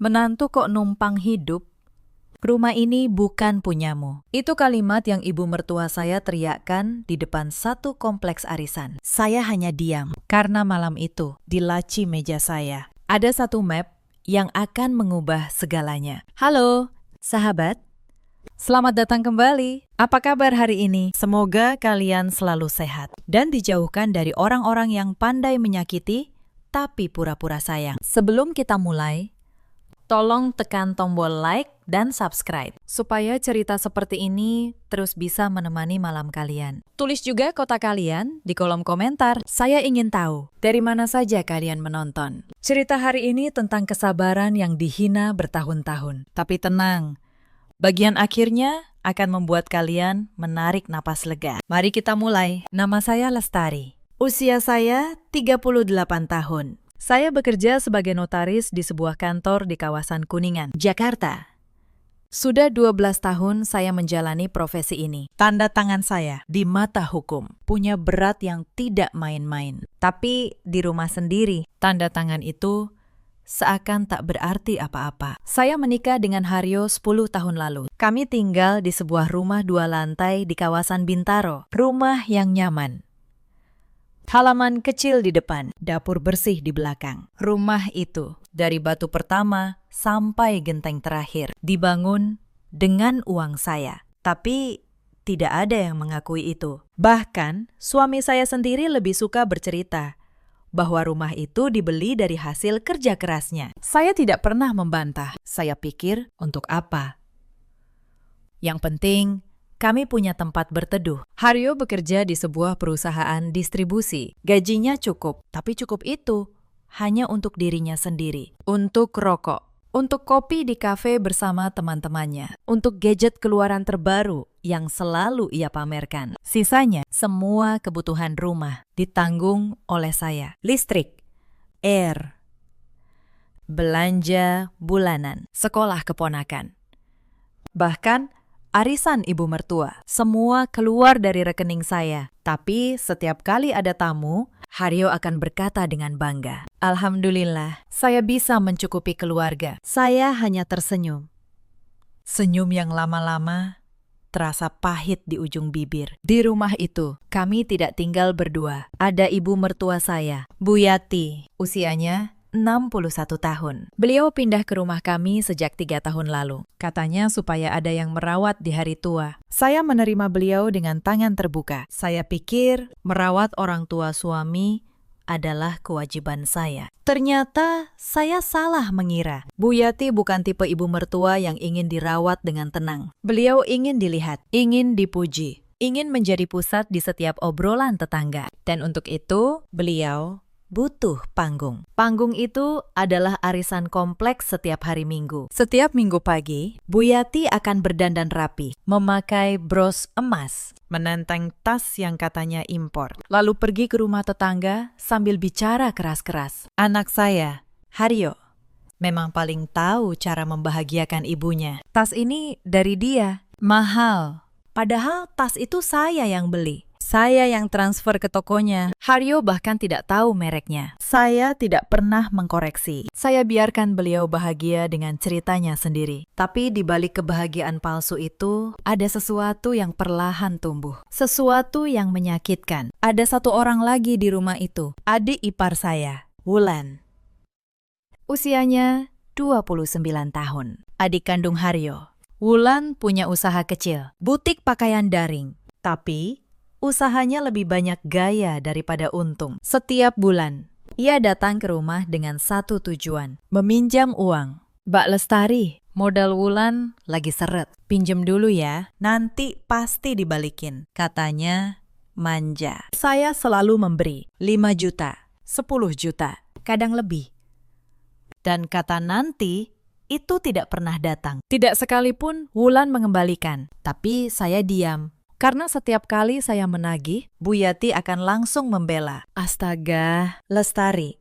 Menantu kok numpang hidup? Rumah ini bukan punyamu. Itu kalimat yang ibu mertua saya teriakkan di depan satu kompleks arisan. Saya hanya diam, karena malam itu, di laci meja saya, ada satu map yang akan mengubah segalanya. Halo, sahabat. Selamat datang kembali. Apa kabar hari ini? Semoga kalian selalu sehat dan dijauhkan dari orang-orang yang pandai menyakiti, tapi pura-pura sayang. Sebelum kita mulai, tolong tekan tombol like dan subscribe, supaya cerita seperti ini terus bisa menemani malam kalian. Tulis juga kota kalian di kolom komentar. Saya ingin tahu, dari mana saja kalian menonton. Cerita hari ini tentang kesabaran yang dihina bertahun-tahun. Tapi tenang, bagian akhirnya akan membuat kalian menarik napas lega. Mari kita mulai. Nama saya Lestari. Usia saya 38 tahun. Saya bekerja sebagai notaris di sebuah kantor di kawasan Kuningan, Jakarta. Sudah 12 tahun saya menjalani profesi ini. Tanda tangan saya di mata hukum punya berat yang tidak main-main. Tapi di rumah sendiri, tanda tangan itu seakan tak berarti apa-apa. Saya menikah dengan Haryo 10 tahun lalu. Kami tinggal di sebuah rumah 2 lantai di kawasan Bintaro. Rumah yang nyaman. Halaman kecil di depan, dapur bersih di belakang. Rumah itu, dari batu pertama sampai genteng terakhir, dibangun dengan uang saya. Tapi tidak ada yang mengakui itu. Bahkan, suami saya sendiri lebih suka bercerita bahwa rumah itu dibeli dari hasil kerja kerasnya. Saya tidak pernah membantah. Saya pikir, untuk apa? Yang penting, kami punya tempat berteduh. Haryo bekerja di sebuah perusahaan distribusi. Gajinya cukup, tapi cukup itu hanya untuk dirinya sendiri. Untuk rokok, untuk kopi di kafe bersama teman-temannya, untuk gadget keluaran terbaru yang selalu ia pamerkan. Sisanya, semua kebutuhan rumah ditanggung oleh saya. Listrik, air, belanja bulanan, sekolah keponakan. Bahkan, arisan ibu mertua, semua keluar dari rekening saya. Tapi setiap kali ada tamu, Haryo akan berkata dengan bangga, "Alhamdulillah, saya bisa mencukupi keluarga." Saya hanya tersenyum. Senyum yang lama-lama terasa pahit di ujung bibir. Di rumah itu, kami tidak tinggal berdua. Ada ibu mertua saya, Bu Yati, usianya 61 tahun. Beliau pindah ke rumah kami sejak 3 tahun lalu. Katanya supaya ada yang merawat di hari tua. Saya menerima beliau dengan tangan terbuka. Saya pikir merawat orang tua suami adalah kewajiban saya. Ternyata saya salah mengira. Bu Yati bukan tipe ibu mertua yang ingin dirawat dengan tenang. Beliau ingin dilihat, ingin dipuji, ingin menjadi pusat di setiap obrolan tetangga. Dan untuk itu, beliau butuh panggung. Panggung itu adalah arisan kompleks setiap hari Minggu. Setiap Minggu pagi, Bu Yati akan berdandan rapi, memakai bros emas, menenteng tas yang katanya impor, lalu pergi ke rumah tetangga sambil bicara keras-keras. Anak saya, Haryo, memang paling tahu cara membahagiakan ibunya. Tas ini dari dia, mahal. Padahal tas itu saya yang beli. Saya yang transfer ke tokonya. Haryo bahkan tidak tahu mereknya. Saya tidak pernah mengkoreksi. Saya biarkan beliau bahagia dengan ceritanya sendiri. Tapi di balik kebahagiaan palsu itu, ada sesuatu yang perlahan tumbuh. Sesuatu yang menyakitkan. Ada satu orang lagi di rumah itu. Adik ipar saya, Wulan. Usianya 29 tahun. Adik kandung Haryo. Wulan punya usaha kecil, butik pakaian daring. Tapi usahanya lebih banyak gaya daripada untung. Setiap bulan, ia datang ke rumah dengan satu tujuan, meminjam uang. "Mbak Lestari, modal Wulan lagi seret. Pinjem dulu ya, nanti pasti dibalikin," katanya manja. Saya selalu memberi 5 juta, 10 juta, kadang lebih. Dan kata nanti, itu tidak pernah datang. Tidak sekalipun Wulan mengembalikan, tapi saya diam. Karena setiap kali saya menagih, Bu Yati akan langsung membela. "Astaga, Lestari,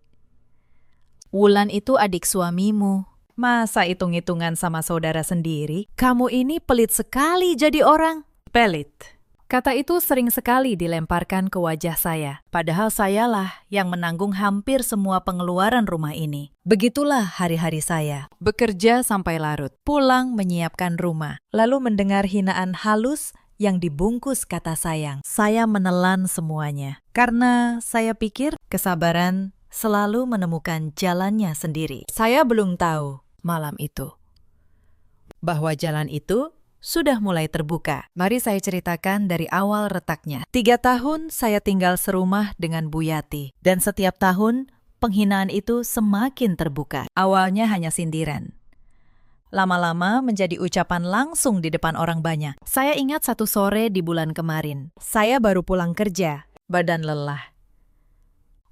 Wulan itu adik suamimu. Masa hitung-hitungan sama saudara sendiri? Kamu ini pelit sekali jadi orang." Pelit. Kata itu sering sekali dilemparkan ke wajah saya, padahal sayalah yang menanggung hampir semua pengeluaran rumah ini. Begitulah hari-hari saya, bekerja sampai larut, pulang menyiapkan rumah, lalu mendengar hinaan halus yang dibungkus kata sayang. Saya menelan semuanya, karena saya pikir kesabaran selalu menemukan jalannya sendiri. Saya belum tahu malam itu bahwa jalan itu sudah mulai terbuka. Mari saya ceritakan dari awal retaknya. 3 tahun saya tinggal serumah dengan Bu Yati. Dan setiap tahun, penghinaan itu semakin terbuka. Awalnya hanya sindiran. Lama-lama menjadi ucapan langsung di depan orang banyak. Saya ingat satu sore di bulan kemarin. Saya baru pulang kerja, badan lelah.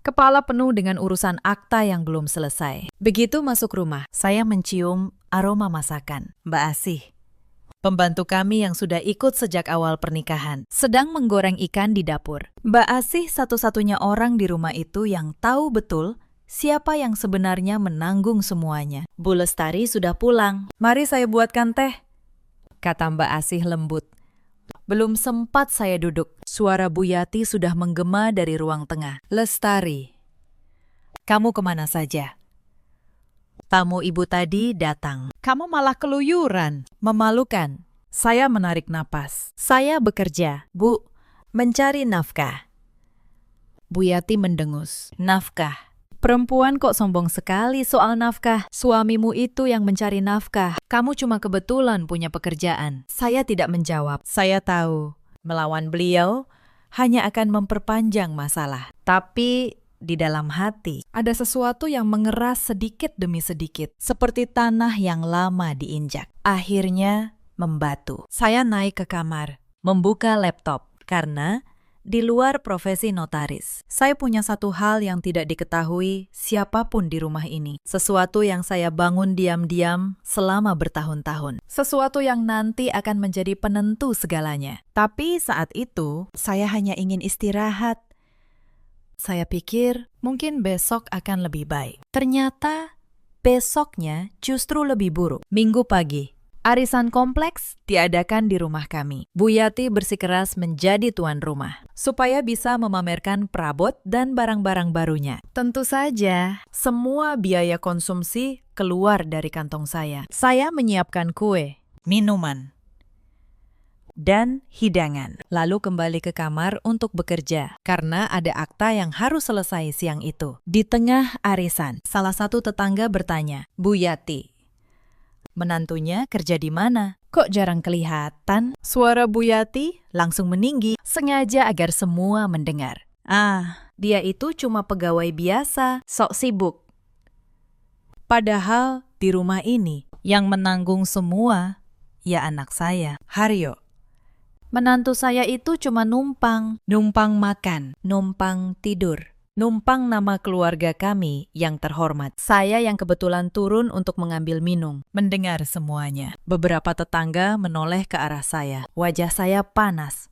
Kepala penuh dengan urusan akta yang belum selesai. Begitu masuk rumah, saya mencium aroma masakan. Mbak Asih, pembantu kami yang sudah ikut sejak awal pernikahan, sedang menggoreng ikan di dapur. Mbak Asih satu-satunya orang di rumah itu yang tahu betul siapa yang sebenarnya menanggung semuanya. Bu Lestari sudah pulang. Mari saya buatkan teh, kata Mbak Asih lembut. Belum sempat saya duduk, suara Bu Yati sudah menggema dari ruang tengah. Lestari, kamu kemana saja? Tamu ibu tadi datang. Kamu malah keluyuran. Memalukan. Saya menarik napas. Saya bekerja, Bu, mencari nafkah. Bu Yati mendengus. Nafkah? Perempuan kok sombong sekali soal nafkah. Suamimu itu yang mencari nafkah. Kamu cuma kebetulan punya pekerjaan. Saya tidak menjawab. Saya tahu, melawan beliau hanya akan memperpanjang masalah. Tapi di dalam hati, ada sesuatu yang mengeras sedikit demi sedikit, seperti tanah yang lama diinjak. Akhirnya membatu. Saya naik ke kamar, membuka laptop, karena di luar profesi notaris, saya punya satu hal yang tidak diketahui siapapun di rumah ini. Sesuatu yang saya bangun diam-diam selama bertahun-tahun. Sesuatu yang nanti akan menjadi penentu segalanya. Tapi saat itu, saya hanya ingin istirahat. Saya pikir mungkin besok akan lebih baik. Ternyata besoknya justru lebih buruk. Minggu pagi, arisan kompleks diadakan di rumah kami. Bu Yati bersikeras menjadi tuan rumah, supaya bisa memamerkan perabot dan barang-barang barunya. Tentu saja, semua biaya konsumsi keluar dari kantong saya. Saya menyiapkan kue, minuman, dan hidangan, lalu kembali ke kamar untuk bekerja, karena ada akta yang harus selesai siang itu. Di tengah arisan, salah satu tetangga bertanya, Bu Yati, menantunya kerja di mana? Kok jarang kelihatan? Suara Bu Yati langsung meninggi, sengaja agar semua mendengar. Dia itu cuma pegawai biasa, sok sibuk. Padahal di rumah ini, yang menanggung semua, ya anak saya, Haryo. Menantu saya itu cuma numpang makan, numpang tidur, numpang nama keluarga kami yang terhormat. Saya yang kebetulan turun untuk mengambil minum, mendengar semuanya. Beberapa tetangga menoleh ke arah saya. Wajah saya panas,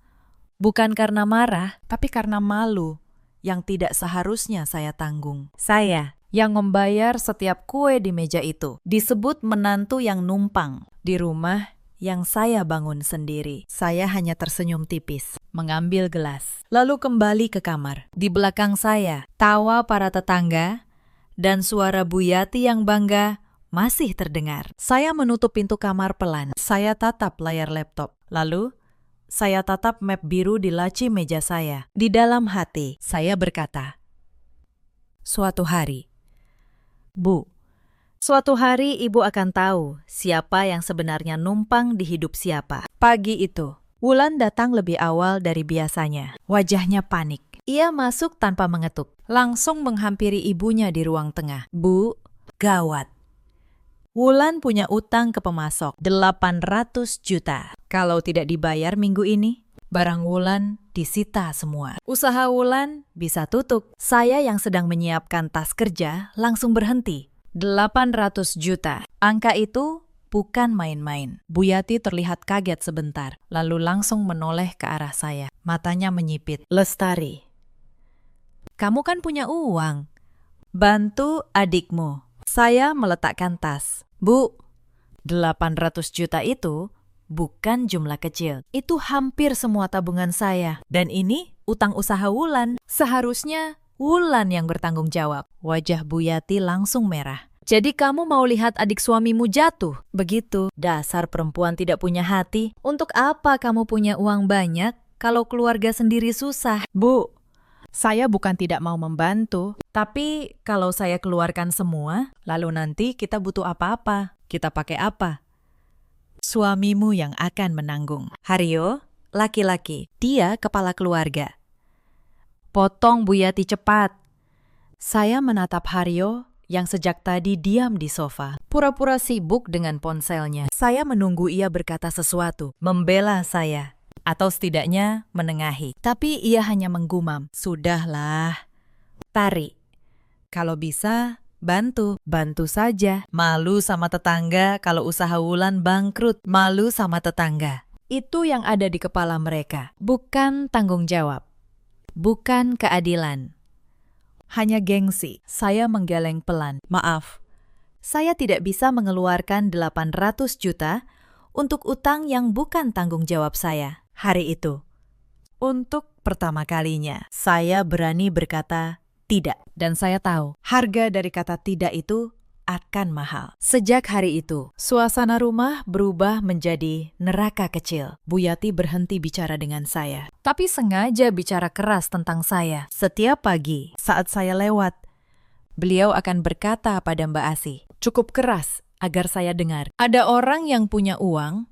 bukan karena marah, tapi karena malu yang tidak seharusnya saya tanggung. Saya yang membayar setiap kue di meja itu, disebut menantu yang numpang di rumah yang saya bangun sendiri. Saya hanya tersenyum tipis, mengambil gelas, lalu kembali ke kamar. Di belakang saya, tawa para tetangga dan suara Bu Yati yang bangga masih terdengar. Saya menutup pintu kamar pelan. Saya tatap layar laptop. Lalu, saya tatap map biru di laci meja saya. Di dalam hati, saya berkata, suatu hari, Bu, suatu hari ibu akan tahu siapa yang sebenarnya numpang di hidup siapa. Pagi itu, Wulan datang lebih awal dari biasanya. Wajahnya panik. Ia masuk tanpa mengetuk, langsung menghampiri ibunya di ruang tengah. Bu, gawat. Wulan punya utang ke pemasok 800 juta. Kalau tidak dibayar minggu ini, barang Wulan disita semua. Usaha Wulan bisa tutup. Saya yang sedang menyiapkan tas kerja langsung berhenti. 800 juta. Angka itu bukan main-main. Bu Yati terlihat kaget sebentar, lalu langsung menoleh ke arah saya. Matanya menyipit. Lestari, kamu kan punya uang. Bantu adikmu. Saya meletakkan tas. Bu, 800 juta itu bukan jumlah kecil. Itu hampir semua tabungan saya. Dan ini utang usaha Wulan. Seharusnya Wulan yang bertanggung jawab. Wajah Bu Yati langsung merah. Jadi kamu mau lihat adik suamimu jatuh? Begitu. Dasar perempuan tidak punya hati. Untuk apa kamu punya uang banyak kalau keluarga sendiri susah? Bu, saya bukan tidak mau membantu. Tapi kalau saya keluarkan semua, lalu nanti kita butuh apa-apa. Kita pakai apa? Suamimu yang akan menanggung. Haryo, laki-laki. Dia kepala keluarga. Potong Bu Yati cepat. Saya menatap Haryo yang sejak tadi diam di sofa, pura-pura sibuk dengan ponselnya. Saya menunggu ia berkata sesuatu, membela saya, atau setidaknya menengahi. Tapi ia hanya menggumam, "Sudahlah, Tari. Kalau bisa, bantu saja. Malu sama tetangga kalau usaha Wulan bangkrut. Malu sama tetangga." Itu yang ada di kepala mereka. Bukan tanggung jawab. Bukan keadilan. Hanya gengsi. Saya menggeleng pelan. Maaf, saya tidak bisa mengeluarkan 800 juta untuk utang yang bukan tanggung jawab saya hari itu. Untuk pertama kalinya, saya berani berkata tidak. Dan saya tahu, harga dari kata tidak itu akan mahal. Sejak hari itu, suasana rumah berubah menjadi neraka kecil. Bu Yati berhenti bicara dengan saya, tapi sengaja bicara keras tentang saya. Setiap pagi, saat saya lewat, beliau akan berkata pada Mbak Asih, cukup keras agar saya dengar. Ada orang yang punya uang,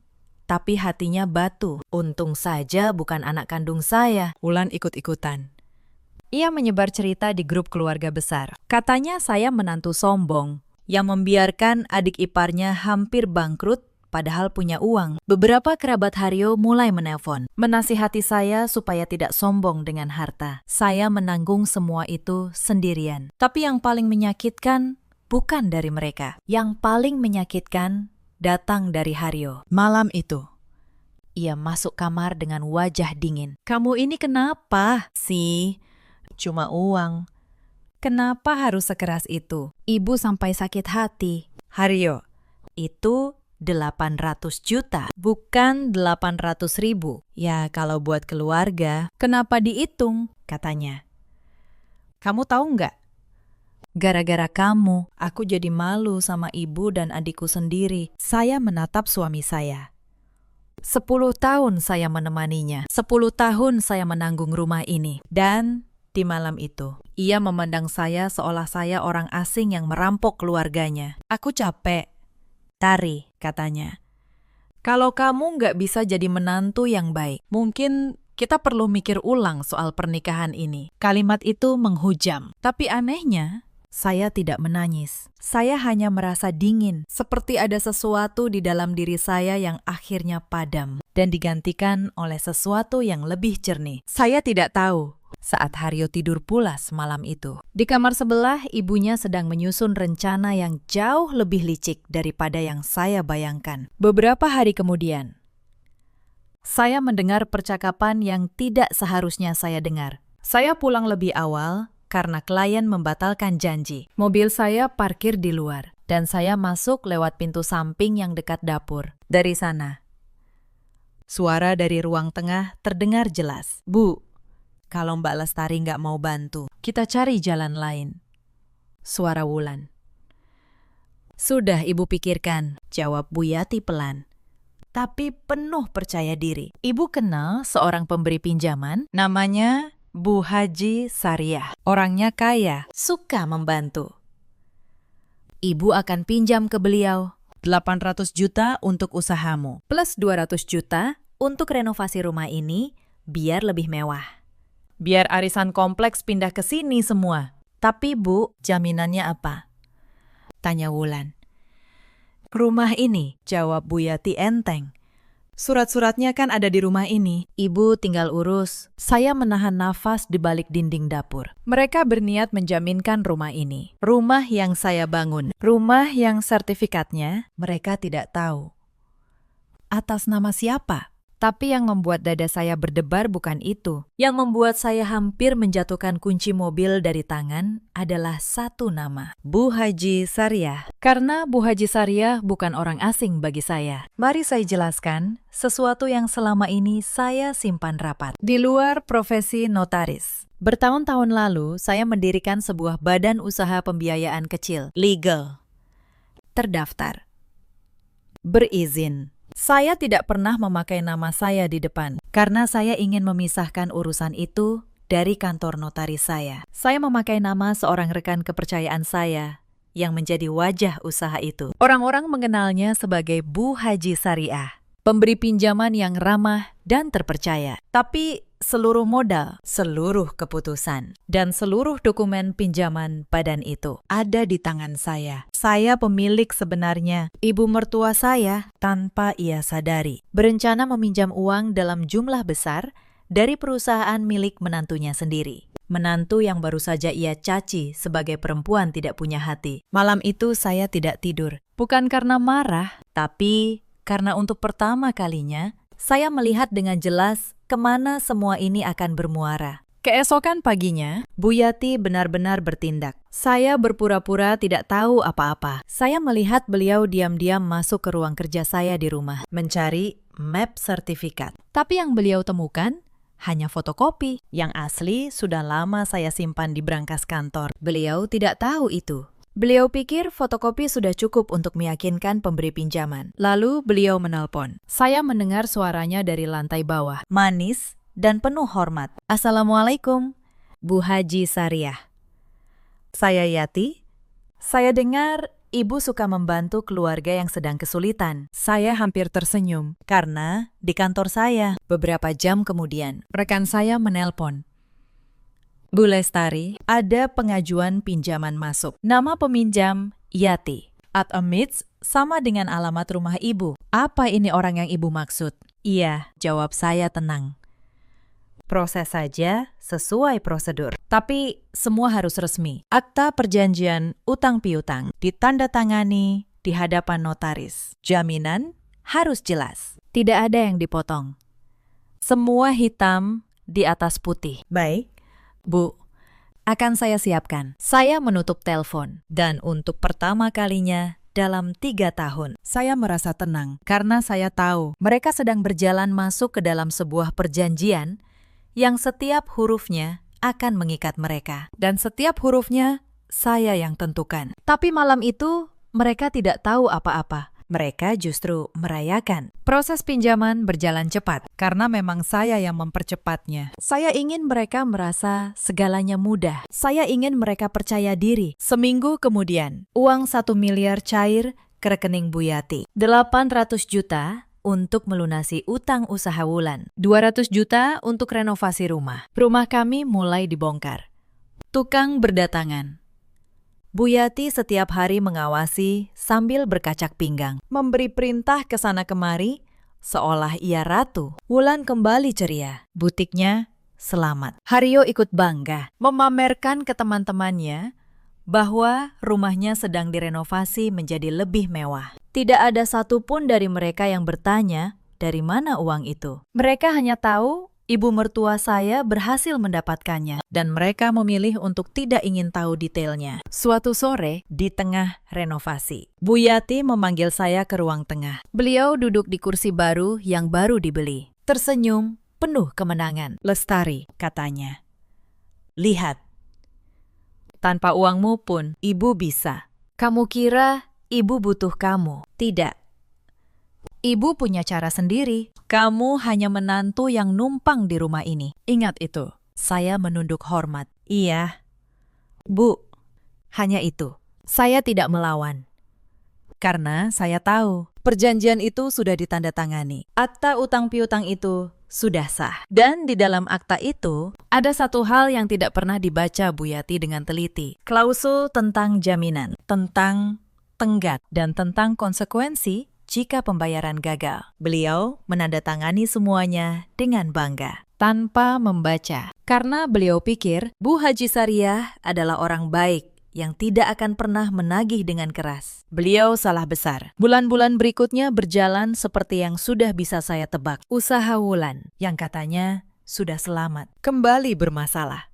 tapi hatinya batu. Untung saja bukan anak kandung saya. Wulan ikut-ikutan. Ia menyebar cerita di grup keluarga besar. Katanya saya menantu sombong, yang membiarkan adik iparnya hampir bangkrut padahal punya uang. Beberapa kerabat Haryo mulai menelpon, menasihati saya supaya tidak sombong dengan harta. Saya menanggung semua itu sendirian. Tapi yang paling menyakitkan bukan dari mereka. Yang paling menyakitkan datang dari Haryo. Malam itu, ia masuk kamar dengan wajah dingin. "Kamu ini kenapa sih? Cuma uang. Kenapa harus sekeras itu? Ibu sampai sakit hati." Haryo, itu 800 juta, bukan 800 ribu. Ya kalau buat keluarga, kenapa dihitung? Katanya. Kamu tahu nggak? Gara-gara kamu, aku jadi malu sama ibu dan adikku sendiri. Saya menatap suami saya. 10 tahun saya menemaninya. 10 tahun saya menanggung rumah ini. Dan di malam itu, ia memandang saya seolah saya orang asing yang merampok keluarganya. "Aku capek, Tari," katanya. "Kalau kamu nggak bisa jadi menantu yang baik, mungkin kita perlu mikir ulang soal pernikahan ini." Kalimat itu menghujam. Tapi anehnya, saya tidak menangis. Saya hanya merasa dingin, seperti ada sesuatu di dalam diri saya yang akhirnya padam dan digantikan oleh sesuatu yang lebih jernih. Saya tidak tahu saat Haryo tidur pulas malam itu. Di kamar sebelah, ibunya sedang menyusun rencana yang jauh lebih licik daripada yang saya bayangkan. Beberapa hari kemudian, saya mendengar percakapan yang tidak seharusnya saya dengar. Saya pulang lebih awal karena klien membatalkan janji. Mobil saya parkir di luar, dan saya masuk lewat pintu samping yang dekat dapur. Dari sana, suara dari ruang tengah terdengar jelas. "Bu, kalau Mbak Lestari nggak mau bantu, kita cari jalan lain." Suara Wulan. "Sudah ibu pikirkan," jawab Bu Yati pelan, tapi penuh percaya diri. Ibu kenal seorang pemberi pinjaman, namanya Bu Haji Sariah. Orangnya kaya, suka membantu. Ibu akan pinjam ke beliau 800 juta untuk usahamu, plus 200 juta untuk renovasi rumah ini biar lebih mewah. Biar arisan kompleks pindah ke sini semua. "Tapi Bu, jaminannya apa?" tanya Wulan. "Rumah ini," jawab Bu Yati enteng. "Surat-suratnya kan ada di rumah ini. Ibu tinggal urus." Saya menahan nafas di balik dinding dapur. Mereka berniat menjaminkan rumah ini. Rumah yang saya bangun. Rumah yang sertifikatnya mereka tidak tahu. Atas nama siapa? Tapi yang membuat dada saya berdebar bukan itu. Yang membuat saya hampir menjatuhkan kunci mobil dari tangan adalah satu nama. Bu Haji Sariah. Karena Bu Haji Sariah bukan orang asing bagi saya. Mari saya jelaskan sesuatu yang selama ini saya simpan rapat. Di luar profesi notaris. Bertahun-tahun lalu, saya mendirikan sebuah badan usaha pembiayaan kecil. Legal. Terdaftar. Berizin. Saya tidak pernah memakai nama saya di depan, karena saya ingin memisahkan urusan itu dari kantor notaris saya. Saya memakai nama seorang rekan kepercayaan saya yang menjadi wajah usaha itu. Orang-orang mengenalnya sebagai Bu Haji Sariah, pemberi pinjaman yang ramah dan terpercaya. Tapi seluruh modal, seluruh keputusan, dan seluruh dokumen pinjaman badan itu ada di tangan saya. Saya pemilik sebenarnya. Ibu mertua saya, tanpa ia sadari, berencana meminjam uang dalam jumlah besar dari perusahaan milik menantunya sendiri. Menantu yang baru saja ia caci sebagai perempuan tidak punya hati. Malam itu saya tidak tidur. Bukan karena marah, tapi karena untuk pertama kalinya saya melihat dengan jelas kemana semua ini akan bermuara. Keesokan paginya, Bu Yati benar-benar bertindak. Saya berpura-pura tidak tahu apa-apa. Saya melihat beliau diam-diam masuk ke ruang kerja saya di rumah, mencari map sertifikat. Tapi yang beliau temukan hanya fotokopi. Yang asli sudah lama saya simpan di brankas kantor. Beliau tidak tahu itu. Beliau pikir fotokopi sudah cukup untuk meyakinkan pemberi pinjaman. Lalu beliau menelpon. Saya mendengar suaranya dari lantai bawah. Manis dan penuh hormat. Assalamualaikum, Bu Haji Sariah. Saya Yati. Saya dengar Ibu suka membantu keluarga yang sedang kesulitan. Saya hampir tersenyum karena di kantor saya beberapa jam kemudian rekan saya menelpon. Bu Lestari, ada pengajuan pinjaman masuk. Nama peminjam, Yati. At amidst sama dengan alamat rumah ibu. Apa ini orang yang ibu maksud? Iya, jawab saya tenang. Proses saja sesuai prosedur. Tapi semua harus resmi. Akta perjanjian utang piutang ditandatangani di hadapan notaris. Jaminan harus jelas. Tidak ada yang dipotong. Semua hitam di atas putih. Baik. Bu, akan saya siapkan. Saya menutup telepon. Dan untuk pertama kalinya dalam 3 tahun, saya merasa tenang. Karena saya tahu mereka sedang berjalan masuk ke dalam sebuah perjanjian yang setiap hurufnya akan mengikat mereka. Dan setiap hurufnya saya yang tentukan. Tapi malam itu mereka tidak tahu apa-apa. Mereka justru merayakan. Proses pinjaman berjalan cepat karena memang saya yang mempercepatnya. Saya ingin mereka merasa segalanya mudah. Saya ingin mereka percaya diri. Seminggu kemudian, uang 1 miliar cair ke rekening Bu Yati. 800 juta untuk melunasi utang usaha Wulan. 200 juta untuk renovasi rumah. Rumah kami mulai dibongkar. Tukang berdatangan. Bu Yati setiap hari mengawasi sambil berkacak pinggang, memberi perintah ke sana kemari, seolah ia ratu. Wulan kembali ceria, butiknya selamat. Haryo ikut bangga, memamerkan ke teman-temannya bahwa rumahnya sedang direnovasi menjadi lebih mewah. Tidak ada satupun dari mereka yang bertanya dari mana uang itu. Mereka hanya tahu ibu mertua saya berhasil mendapatkannya, dan mereka memilih untuk tidak ingin tahu detailnya. Suatu sore, di tengah renovasi, Bu Yati memanggil saya ke ruang tengah. Beliau duduk di kursi baru yang baru dibeli. Tersenyum, penuh kemenangan. Lestari, katanya. Lihat, tanpa uangmu pun, ibu bisa. Kamu kira ibu butuh kamu? Tidak. Ibu punya cara sendiri. Kamu hanya menantu yang numpang di rumah ini. Ingat itu. Saya menunduk hormat. Iya. Bu, hanya itu. Saya tidak melawan. Karena saya tahu perjanjian itu sudah ditandatangani. Akta utang piutang itu sudah sah. Dan di dalam akta itu, ada satu hal yang tidak pernah dibaca Bu Yati dengan teliti. Klausul tentang jaminan, tentang tenggat, dan tentang konsekuensi jika pembayaran gagal. Beliau menandatangani semuanya dengan bangga, tanpa membaca. Karena beliau pikir Bu Haji Sariah adalah orang baik yang tidak akan pernah menagih dengan keras. Beliau salah besar. Bulan-bulan berikutnya berjalan seperti yang sudah bisa saya tebak. Usaha Wulan yang katanya sudah selamat kembali bermasalah.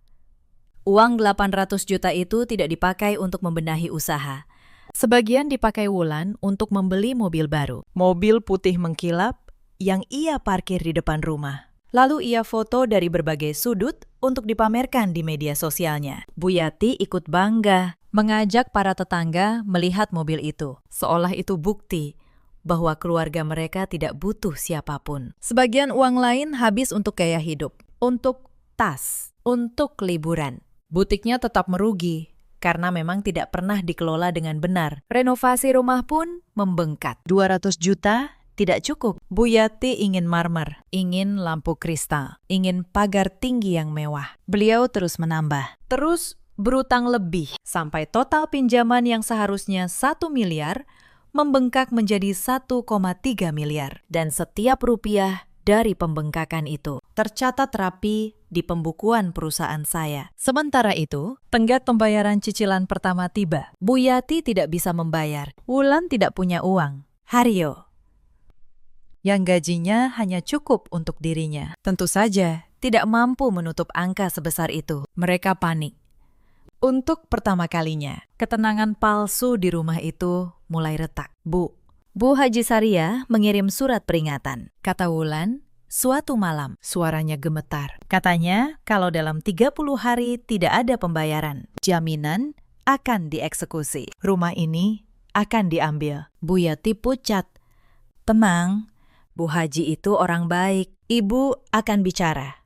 Uang 800 juta itu tidak dipakai untuk membenahi usaha. Sebagian dipakai Wulan untuk membeli mobil baru. Mobil putih mengkilap yang ia parkir di depan rumah. Lalu ia foto dari berbagai sudut untuk dipamerkan di media sosialnya. Bu Yati ikut bangga, mengajak para tetangga melihat mobil itu. Seolah itu bukti bahwa keluarga mereka tidak butuh siapapun. Sebagian uang lain habis untuk gaya hidup, untuk tas, untuk liburan. Butiknya tetap merugi karena memang tidak pernah dikelola dengan benar. Renovasi rumah pun membengkak. 200 juta tidak cukup. Bu Yati ingin marmer, ingin lampu kristal, ingin pagar tinggi yang mewah. Beliau terus menambah, terus berutang lebih, sampai total pinjaman yang seharusnya 1 miliar membengkak menjadi 1,3 miliar. Dan setiap rupiah dari pembengkakan itu tercatat rapi di pembukuan perusahaan saya. Sementara itu, tenggat pembayaran cicilan pertama tiba. Bu Yati tidak bisa membayar. Wulan tidak punya uang. Haryo yang gajinya hanya cukup untuk dirinya, tentu saja tidak mampu menutup angka sebesar itu. Mereka panik. Untuk pertama kalinya, ketenangan palsu di rumah itu mulai retak. Bu Haji Saria mengirim surat peringatan. Kata Wulan, suatu malam suaranya gemetar. Katanya kalau dalam 30 hari tidak ada pembayaran, jaminan akan dieksekusi. Rumah ini akan diambil. Bu Yati pucat. Tenang, Bu Haji itu orang baik. Ibu akan bicara.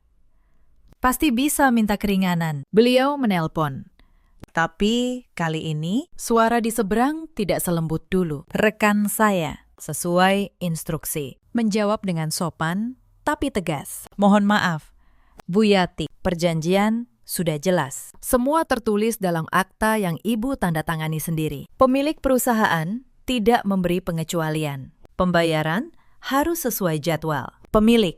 Pasti bisa minta keringanan. Beliau menelpon. Tapi kali ini suara di seberang tidak selembut dulu. Rekan saya, sesuai instruksi, menjawab dengan sopan tapi tegas. Mohon maaf, Bu Yati, perjanjian sudah jelas. Semua tertulis dalam akta yang ibu tanda tangani sendiri. Pemilik perusahaan tidak memberi pengecualian. Pembayaran harus sesuai jadwal. Pemilik.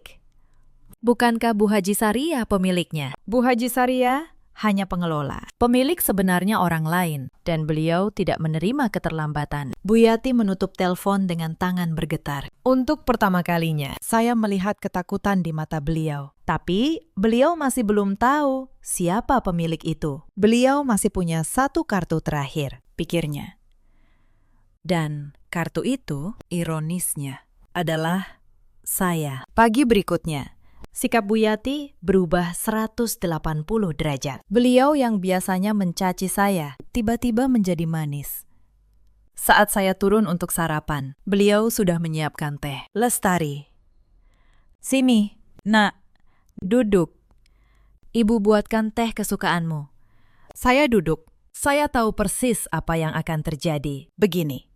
Bukankah Bu Haji Saria pemiliknya? Bu Haji Saria hanya pengelola. Pemilik sebenarnya orang lain, dan beliau tidak menerima keterlambatan. Bu Yati menutup telepon dengan tangan bergetar. Untuk pertama kalinya, saya melihat ketakutan di mata beliau. Tapi beliau masih belum tahu siapa pemilik itu. Beliau masih punya satu kartu terakhir, pikirnya. Dan kartu itu, ironisnya, adalah saya. Pagi berikutnya, sikap Bu Yati berubah 180 derajat. Beliau yang biasanya mencaci saya, tiba-tiba menjadi manis. Saat saya turun untuk sarapan, beliau sudah menyiapkan teh. Lestari. Sini, nak, duduk. Ibu buatkan teh kesukaanmu. Saya duduk. Saya tahu persis apa yang akan terjadi. Begini.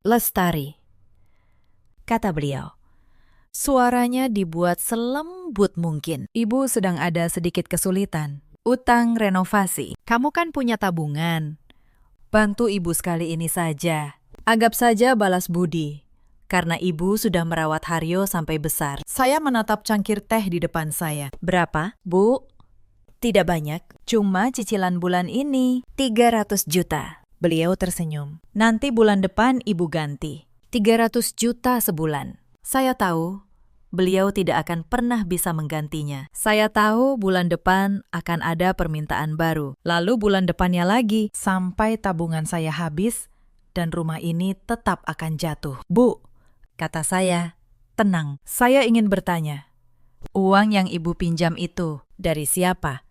Lestari, kata beliau. Suaranya dibuat selembut mungkin. Ibu sedang ada sedikit kesulitan. Utang renovasi. Kamu kan punya tabungan. Bantu ibu sekali ini saja. Anggap saja balas budi. Karena ibu sudah merawat Haryo sampai besar. Saya menatap cangkir teh di depan saya. Berapa, Bu? Tidak banyak. Cuma cicilan bulan ini 300 juta. Beliau tersenyum. Nanti bulan depan ibu ganti. 300 juta sebulan. Saya tahu beliau tidak akan pernah bisa menggantinya. Saya tahu bulan depan akan ada permintaan baru. Lalu bulan depannya lagi. Sampai tabungan saya habis dan rumah ini tetap akan jatuh. Bu, kata saya, tenang. Saya ingin bertanya. Uang yang ibu pinjam itu dari siapa?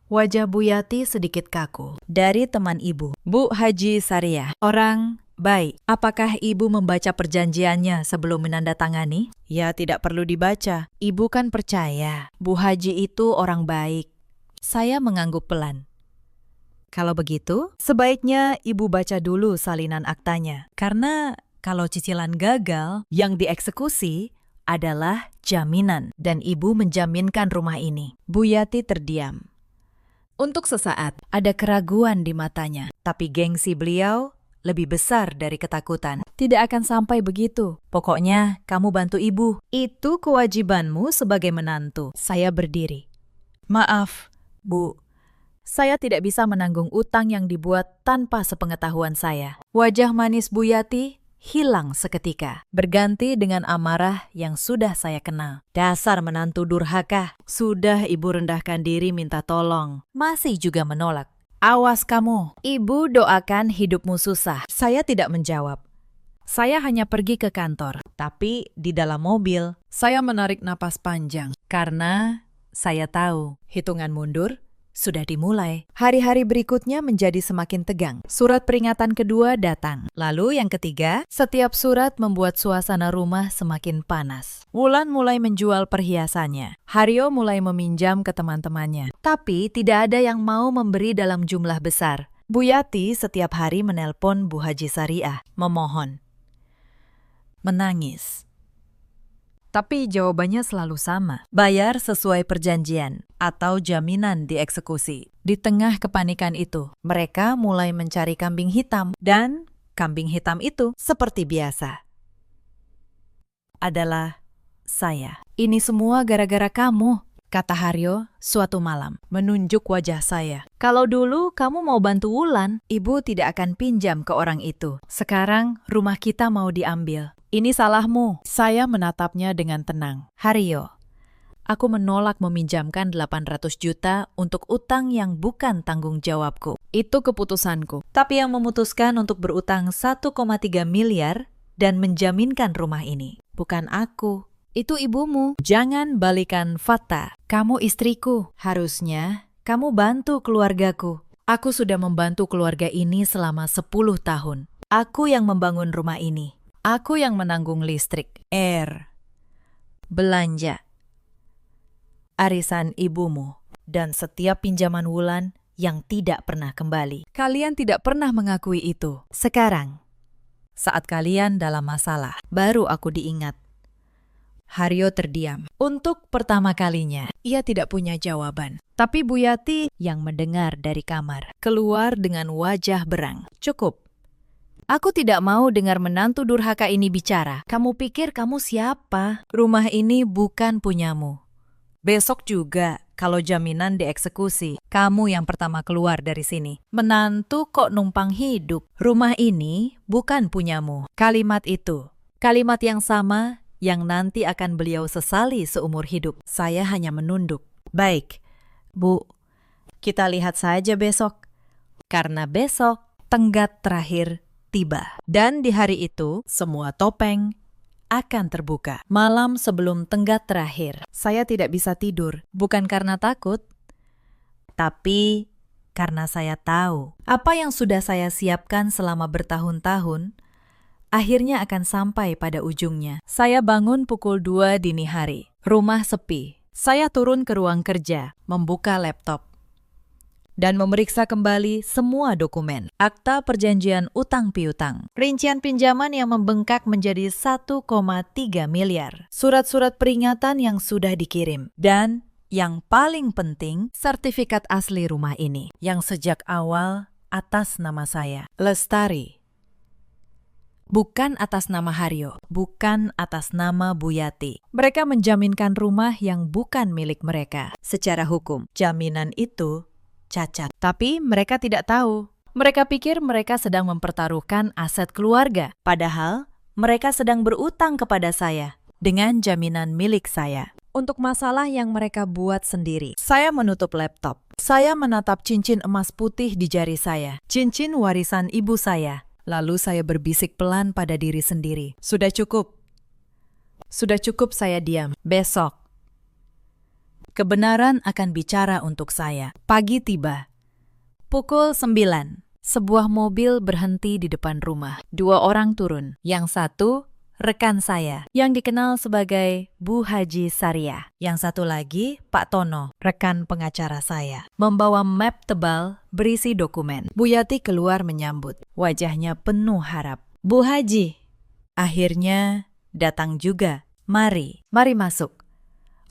Wajah Bu Yati sedikit kaku. Dari teman ibu, Bu Haji Saria. Orang baik. Apakah ibu membaca perjanjiannya sebelum menandatangani? Ya, tidak perlu dibaca. Ibu kan percaya. Bu Haji itu orang baik. Saya mengangguk pelan. Kalau begitu, sebaiknya ibu baca dulu salinan aktanya. Karena kalau cicilan gagal, yang dieksekusi adalah jaminan. Dan ibu menjaminkan rumah ini. Bu Yati terdiam. Untuk sesaat, ada keraguan di matanya. Tapi gengsi beliau lebih besar dari ketakutan. Tidak akan sampai begitu. Pokoknya, kamu bantu ibu. Itu kewajibanmu sebagai menantu. Saya berdiri. Maaf, Bu. Saya tidak bisa menanggung utang yang dibuat tanpa sepengetahuan saya. Wajah manis Bu Yati hilang seketika, berganti dengan amarah yang sudah saya kenal. Dasar menantu durhaka. Sudah ibu rendahkan diri minta tolong, masih juga menolak. Awas kamu, ibu doakan hidupmu susah. Saya tidak menjawab. Saya hanya pergi ke kantor, tapi di dalam mobil saya menarik napas panjang karena saya tahu hitungan mundur sudah dimulai. Hari-hari berikutnya menjadi semakin tegang. Surat peringatan kedua datang. Lalu yang ketiga, setiap surat membuat suasana rumah semakin panas. Wulan mulai menjual perhiasannya. Haryo mulai meminjam ke teman-temannya. Tapi tidak ada yang mau memberi dalam jumlah besar. Bu Yati setiap hari menelpon Bu Haji Sariah, memohon. Menangis. Tapi jawabannya selalu sama, bayar sesuai perjanjian atau jaminan dieksekusi. Di tengah kepanikan itu, mereka mulai mencari kambing hitam dan kambing hitam itu seperti biasa adalah saya. Ini semua gara-gara kamu, kata Haryo suatu malam, menunjuk wajah saya. Kalau dulu kamu mau bantu Wulan, ibu tidak akan pinjam ke orang itu. Sekarang rumah kita mau diambil. Ini salahmu. Saya menatapnya dengan tenang. Haryo, aku menolak meminjamkan 800 juta untuk utang yang bukan tanggung jawabku. Itu keputusanku. Tapi yang memutuskan untuk berutang 1,3 miliar dan menjaminkan rumah ini bukan aku. Itu ibumu. Jangan balikan fakta. Kamu istriku. Harusnya kamu bantu keluargaku. Aku sudah membantu keluarga ini selama 10 tahun. Aku yang membangun rumah ini. Aku yang menanggung listrik, air, belanja, arisan ibumu, dan setiap pinjaman Wulan yang tidak pernah kembali. Kalian tidak pernah mengakui itu. Sekarang, saat kalian dalam masalah, baru aku diingat. Haryo terdiam. Untuk pertama kalinya, ia tidak punya jawaban. Tapi Bu Yati yang mendengar dari kamar, keluar dengan wajah berang. Cukup. Aku tidak mau dengar menantu durhaka ini bicara. Kamu pikir kamu siapa? Rumah ini bukan punyamu. Besok juga, kalau jaminan dieksekusi, kamu yang pertama keluar dari sini. Menantu kok numpang hidup. Rumah ini bukan punyamu. Kalimat itu, kalimat yang sama yang nanti akan beliau sesali seumur hidup. Saya hanya menunduk. Baik, Bu, kita lihat saja besok. Karena besok, tenggat terakhir tiba. Dan di hari itu, semua topeng akan terbuka. Malam sebelum tenggat terakhir, saya tidak bisa tidur. Bukan karena takut, tapi karena saya tahu apa yang sudah saya siapkan selama bertahun-tahun akhirnya akan sampai pada ujungnya. Saya bangun pukul 2 dini hari. Rumah sepi. Saya turun ke ruang kerja, membuka laptop dan memeriksa kembali semua dokumen. Akta perjanjian utang piutang. Rincian pinjaman yang membengkak menjadi 1,3 miliar. Surat-surat peringatan yang sudah dikirim. Dan yang paling penting, sertifikat asli rumah ini. Yang sejak awal atas nama saya, Lestari. Bukan atas nama Haryo, bukan atas nama Bu Yati. Mereka menjaminkan rumah yang bukan milik mereka. Secara hukum, jaminan itu cacat. Tapi mereka tidak tahu. Mereka pikir mereka sedang mempertaruhkan aset keluarga. Padahal mereka sedang berutang kepada saya dengan jaminan milik saya untuk masalah yang mereka buat sendiri. Saya menutup laptop. Saya menatap cincin emas putih di jari saya. Cincin warisan ibu saya. Lalu saya berbisik pelan pada diri sendiri. Sudah cukup. Sudah cukup saya diam. Besok kebenaran akan bicara untuk saya. Pagi tiba. Pukul 9. Sebuah mobil berhenti di depan rumah. 2 orang turun. Yang satu, rekan saya, yang dikenal sebagai Bu Haji Sariah. Yang satu lagi, Pak Tono, rekan pengacara saya. Membawa map tebal berisi dokumen. Bu Yati keluar menyambut. Wajahnya penuh harap. Bu Haji. Akhirnya datang juga. Mari masuk.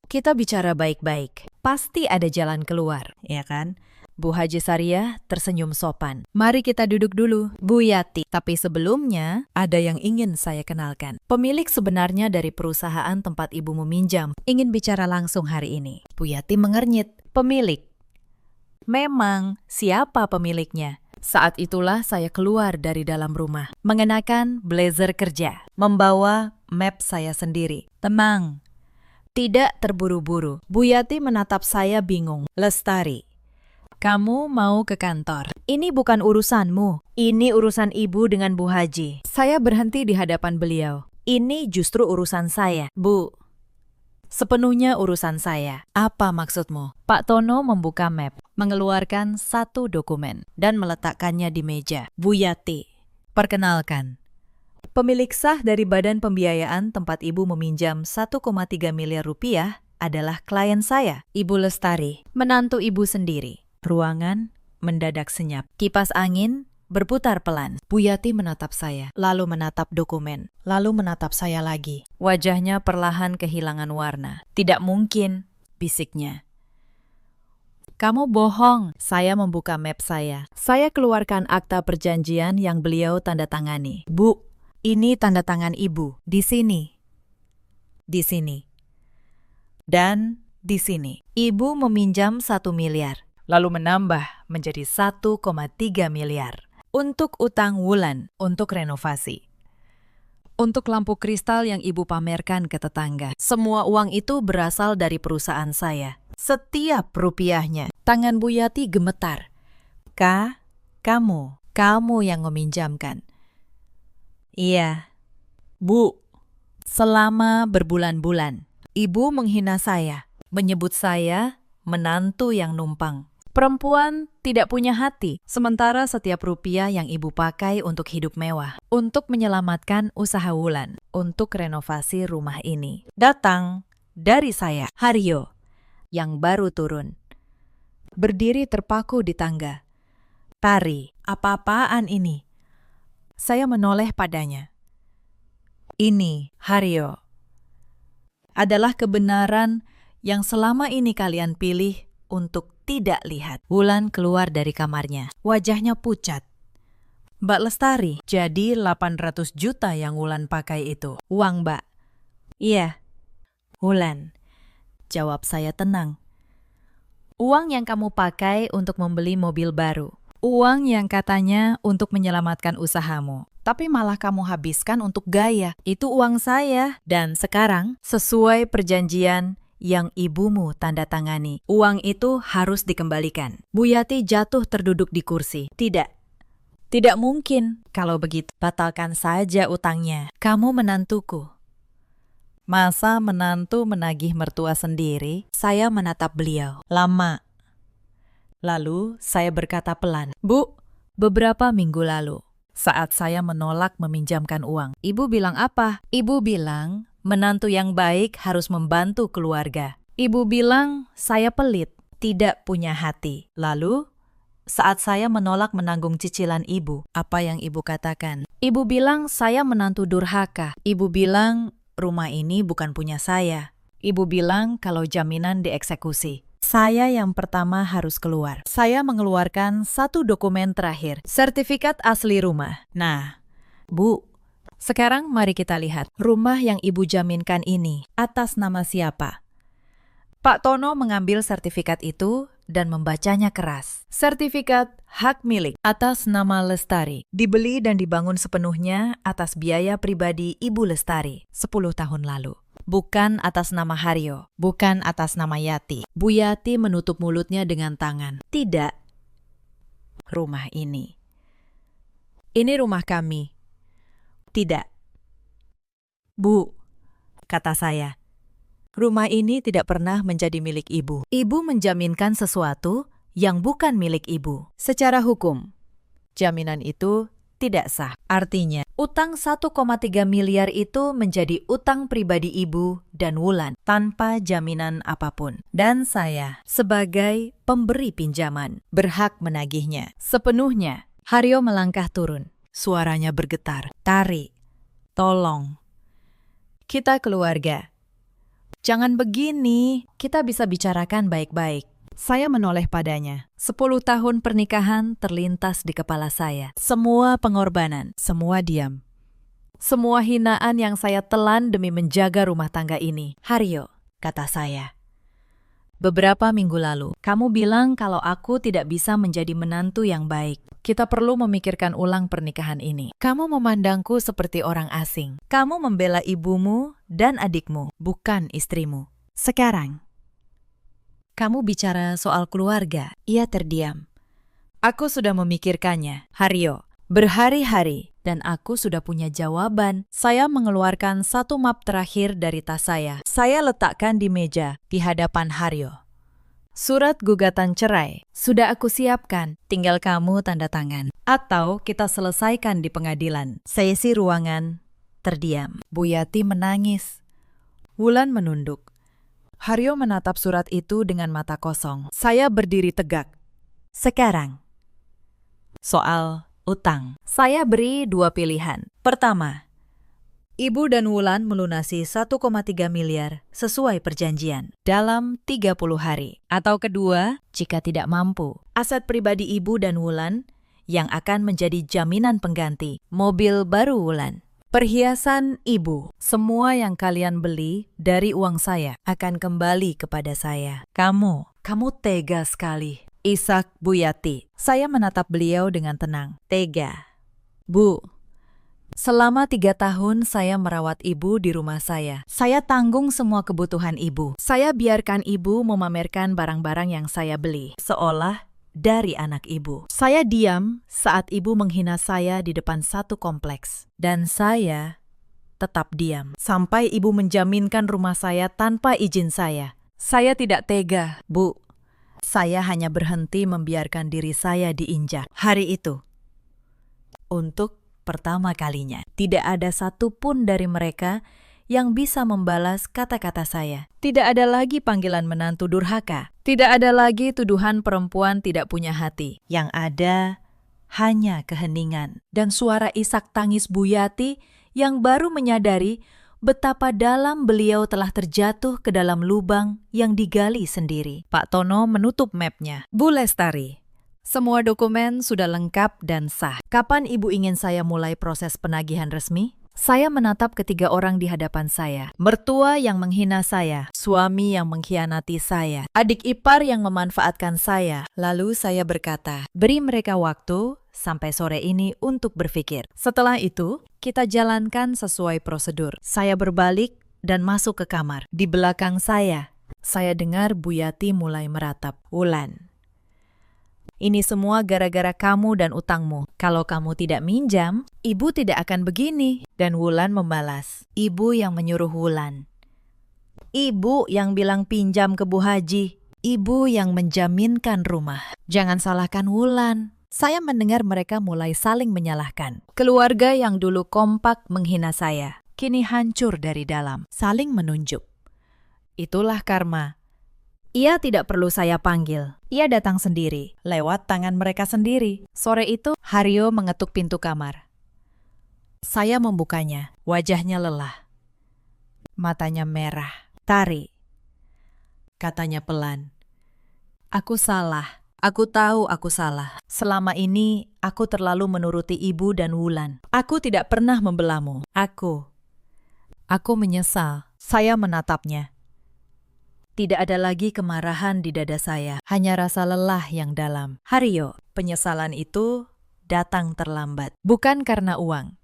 Kita bicara baik-baik. Pasti ada jalan keluar, ya kan? Bu Haji Sariah tersenyum sopan. Mari kita duduk dulu, Bu Yati. Tapi sebelumnya, ada yang ingin saya kenalkan. Pemilik sebenarnya dari perusahaan tempat ibu meminjam. Ingin bicara langsung hari ini. Bu Yati mengernyit. Pemilik. Memang, siapa pemiliknya? Saat itulah saya keluar dari dalam rumah, mengenakan blazer kerja, membawa map saya sendiri. Tenang, tidak terburu-buru. Bu Yati menatap saya bingung. Lestari, kamu mau ke kantor. Ini bukan urusanmu. Ini urusan ibu dengan Bu Haji. Saya berhenti di hadapan beliau. Ini justru urusan saya. Bu, sepenuhnya urusan saya. Apa maksudmu? Pak Tono membuka map, mengeluarkan satu dokumen, dan meletakkannya di meja. Bu Yati, perkenalkan. Pemilik sah dari Badan Pembiayaan tempat Ibu meminjam 1,3 miliar rupiah adalah klien saya, Ibu Lestari, menantu Ibu sendiri. Ruangan mendadak senyap. Kipas angin berputar pelan. Bu Yati menatap saya, lalu menatap dokumen, lalu menatap saya lagi. Wajahnya perlahan kehilangan warna. Tidak mungkin, bisiknya. Kamu bohong. Saya membuka map saya. Saya keluarkan akta perjanjian yang beliau tanda tangani. Bu, ini tanda tangan Ibu. Di sini. Di sini. Dan di sini. Ibu meminjam 1 miliar. Lalu menambah menjadi 1,3 miliar. Untuk utang wulan, untuk renovasi. Untuk lampu kristal yang Ibu pamerkan ke tetangga. Semua uang itu berasal dari perusahaan saya. Setiap rupiahnya. Tangan Bu Yati gemetar. Kamu yang meminjamkan. Iya. Bu, selama berbulan-bulan, Ibu menghina saya, menyebut saya menantu yang numpang. Perempuan tidak punya hati, sementara setiap rupiah yang Ibu pakai untuk hidup mewah, untuk menyelamatkan usaha wulan, untuk renovasi rumah ini, datang dari saya, Haryo, yang baru turun. Berdiri terpaku di tangga. Tari, apa-apaan ini? Saya menoleh padanya. Ini, Haryo, adalah kebenaran yang selama ini kalian pilih untuk tidak lihat. Wulan keluar dari kamarnya. Wajahnya pucat. Mbak Lestari, jadi 800 juta yang Wulan pakai itu. Uang Mbak. Iya. Wulan. Jawab saya tenang. Uang yang kamu pakai untuk membeli mobil baru. Uang yang katanya untuk menyelamatkan usahamu. Tapi malah kamu habiskan untuk gaya. Itu uang saya. Dan sekarang, sesuai perjanjian yang ibumu tanda tangani, uang itu harus dikembalikan. Bu Yati jatuh terduduk di kursi. Tidak mungkin. Kalau begitu, batalkan saja utangnya. Kamu menantuku. Masa menantu menagih mertua sendiri? Saya menatap beliau. Lama. Lalu saya berkata pelan, Bu, beberapa minggu lalu, saat saya menolak meminjamkan uang, Ibu bilang apa? Ibu bilang, menantu yang baik harus membantu keluarga. Ibu bilang, saya pelit, tidak punya hati. Lalu, saat saya menolak menanggung cicilan Ibu, apa yang Ibu katakan? Ibu bilang, saya menantu durhaka. Ibu bilang, rumah ini bukan punya saya. Ibu bilang kalau jaminan dieksekusi. Saya yang pertama harus keluar. Saya mengeluarkan satu dokumen terakhir, sertifikat asli rumah. Nah, Bu, sekarang mari kita lihat. Rumah yang Ibu jaminkan ini atas nama siapa? Pak Tono mengambil sertifikat itu dan membacanya keras. Sertifikat hak milik atas nama Lestari. Dibeli dan dibangun sepenuhnya atas biaya pribadi Ibu Lestari 10 tahun lalu. Bukan atas nama Haryo, bukan atas nama Yati. Bu Yati menutup mulutnya dengan tangan. Tidak. Rumah ini. Ini rumah kami. Tidak. Bu, kata saya. Rumah ini tidak pernah menjadi milik Ibu. Ibu menjaminkan sesuatu yang bukan milik Ibu. Secara hukum, jaminan itu tidak sah. Artinya, utang 1,3 miliar itu menjadi utang pribadi Ibu dan Wulan tanpa jaminan apapun. Dan saya, sebagai pemberi pinjaman, berhak menagihnya sepenuhnya. Haryo melangkah turun. Suaranya bergetar. Tari, tolong. Kita keluarga. Jangan begini, kita bisa bicarakan baik-baik. Saya menoleh padanya. 10 tahun pernikahan terlintas di kepala saya. Semua pengorbanan, semua diam. Semua hinaan yang saya telan demi menjaga rumah tangga ini. Haryo, kata saya. Beberapa minggu lalu, kamu bilang kalau aku tidak bisa menjadi menantu yang baik. Kita perlu memikirkan ulang pernikahan ini. Kamu memandangku seperti orang asing. Kamu membela ibumu dan adikmu, bukan istrimu. Sekarang, kamu bicara soal keluarga. Ia terdiam. Aku sudah memikirkannya, Haryo, berhari-hari, dan aku sudah punya jawaban. Saya mengeluarkan satu map terakhir dari tas saya. Saya letakkan di meja di hadapan Haryo. Surat gugatan cerai sudah aku siapkan, tinggal kamu tanda tangan. Atau kita selesaikan di pengadilan. Sesi ruangan terdiam. Bu Yati menangis. Wulan menunduk. Haryo menatap surat itu dengan mata kosong. Saya berdiri tegak. Sekarang, soal utang. Saya beri dua pilihan. Pertama, Ibu dan Wulan melunasi 1,3 miliar sesuai perjanjian dalam 30 hari. Atau kedua, jika tidak mampu, aset pribadi Ibu dan Wulan yang akan menjadi jaminan pengganti mobil baru Wulan. Perhiasan Ibu, semua yang kalian beli dari uang saya akan kembali kepada saya. Kamu tega sekali. Ishak Buyati. Saya menatap beliau dengan tenang. Tega. Bu, selama 3 tahun saya merawat ibu di rumah saya. Saya tanggung semua kebutuhan ibu. Saya biarkan ibu memamerkan barang-barang yang saya beli, seolah dari anak ibu. Saya diam saat ibu menghina saya di depan satu kompleks. Dan saya tetap diam sampai ibu menjaminkan rumah saya tanpa izin saya. Saya tidak tega, Bu. Saya hanya berhenti membiarkan diri saya diinjak. Hari itu, untuk pertama kalinya, tidak ada satupun dari mereka yang bisa membalas kata-kata saya. Tidak ada lagi panggilan menantu durhaka. Tidak ada lagi tuduhan perempuan tidak punya hati. Yang ada hanya keheningan dan suara isak tangis Bu Yati yang baru menyadari betapa dalam beliau telah terjatuh ke dalam lubang yang digali sendiri. Pak Tono menutup mapnya. Bu Lestari, semua dokumen sudah lengkap dan sah. Kapan Ibu ingin saya mulai proses penagihan resmi? Saya menatap ketiga orang di hadapan saya. Mertua yang menghina saya, suami yang mengkhianati saya, adik ipar yang memanfaatkan saya. Lalu saya berkata, beri mereka waktu sampai sore ini untuk berpikir. Setelah itu, kita jalankan sesuai prosedur. Saya berbalik dan masuk ke kamar. Di belakang saya dengar Bu Yati mulai meratap. Wulan, ini semua gara-gara kamu dan utangmu. Kalau kamu tidak minjam, Ibu tidak akan begini. Dan Wulan membalas, Ibu yang menyuruh Wulan. Ibu yang bilang pinjam ke Bu Haji. Ibu yang menjaminkan rumah. Jangan salahkan Wulan. Saya mendengar mereka mulai saling menyalahkan. Keluarga yang dulu kompak menghina saya, kini hancur dari dalam, saling menunjuk. Itulah karma. Ia tidak perlu saya panggil. Ia datang sendiri, lewat tangan mereka sendiri. Sore itu, Haryo mengetuk pintu kamar. Saya membukanya, wajahnya lelah. Matanya merah. Tari, katanya pelan. Aku salah. Aku tahu aku salah. Selama ini, aku terlalu menuruti Ibu dan Wulan. Aku tidak pernah membelamu. Aku menyesal. Saya menatapnya. Tidak ada lagi kemarahan di dada saya, hanya rasa lelah yang dalam. Haryo, penyesalan itu datang terlambat, bukan karena uang.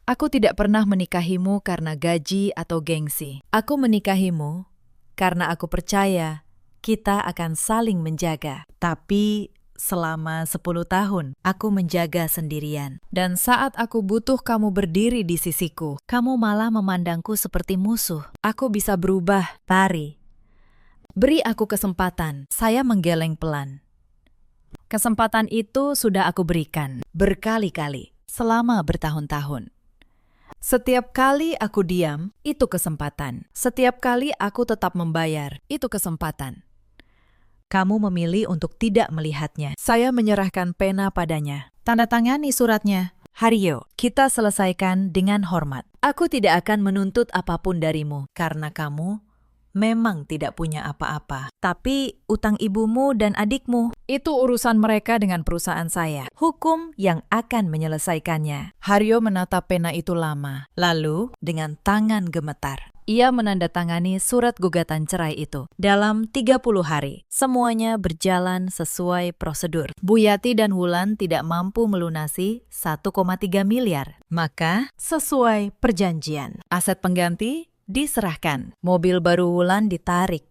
Aku tidak pernah menikahimu karena gaji atau gengsi. Aku menikahimu karena aku percaya kita akan saling menjaga. Tapi selama 10 tahun, aku menjaga sendirian. Dan saat aku butuh kamu berdiri di sisiku, kamu malah memandangku seperti musuh. Aku bisa berubah, Tari. Beri aku kesempatan, saya menggeleng pelan. Kesempatan itu sudah aku berikan berkali-kali, selama bertahun-tahun. Setiap kali aku diam, itu kesempatan. Setiap kali aku tetap membayar, itu kesempatan. Kamu memilih untuk tidak melihatnya. Saya menyerahkan pena padanya. Tanda tangani suratnya. Haryo, kita selesaikan dengan hormat. Aku tidak akan menuntut apapun darimu, karena kamu memang tidak punya apa-apa. Tapi utang ibumu dan adikmu, itu urusan mereka dengan perusahaan saya. Hukum yang akan menyelesaikannya. Haryo menatap pena itu lama. Lalu, dengan tangan gemetar, ia menandatangani surat gugatan cerai itu. Dalam 30 hari, semuanya berjalan sesuai prosedur. Bu Yati dan Wulan tidak mampu melunasi 1,3 miliar. Maka, sesuai perjanjian, aset pengganti diserahkan. Mobil baru Wulan ditarik.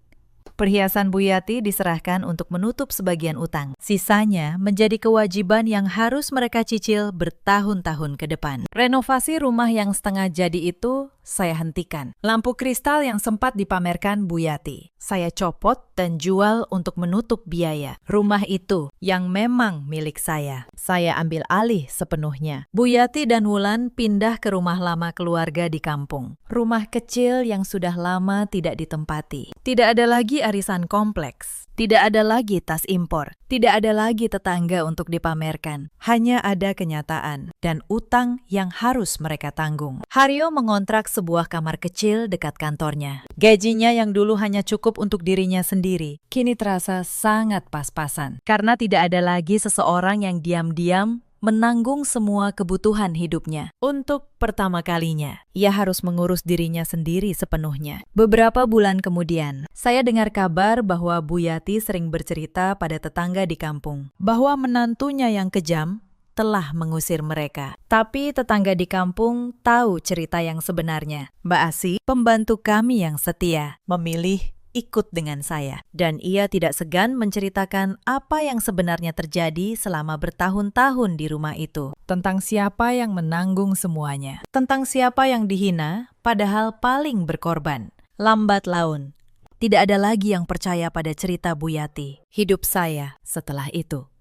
Perhiasan Bu Yati diserahkan untuk menutup sebagian utang. Sisanya menjadi kewajiban yang harus mereka cicil bertahun-tahun ke depan. Renovasi rumah yang setengah jadi itu saya hentikan. Lampu kristal yang sempat dipamerkan Bu Yati, saya copot dan jual untuk menutup biaya. Rumah itu yang memang milik saya ambil alih sepenuhnya. Bu Yati dan Wulan pindah ke rumah lama keluarga di kampung. Rumah kecil yang sudah lama tidak ditempati. Tidak ada lagi arisan kompleks. Tidak ada lagi tas impor. Tidak ada lagi tetangga untuk dipamerkan. Hanya ada kenyataan dan utang yang harus mereka tanggung. Haryo mengontrak sebuah kamar kecil dekat kantornya. Gajinya yang dulu hanya cukup untuk dirinya sendiri, kini terasa sangat pas-pasan. Karena tidak ada lagi seseorang yang diam-diam menanggung semua kebutuhan hidupnya. Untuk pertama kalinya, ia harus mengurus dirinya sendiri sepenuhnya. Beberapa bulan kemudian, saya dengar kabar bahwa Bu Yati sering bercerita pada tetangga di kampung bahwa menantunya yang kejam telah mengusir mereka. Tapi tetangga di kampung tahu cerita yang sebenarnya. Mbak Asi, pembantu kami yang setia, memilih ikut dengan saya. Dan ia tidak segan menceritakan apa yang sebenarnya terjadi selama bertahun-tahun di rumah itu. Tentang siapa yang menanggung semuanya. Tentang siapa yang dihina, padahal paling berkorban. Lambat laun, tidak ada lagi yang percaya pada cerita Bu Yati. Hidup saya setelah itu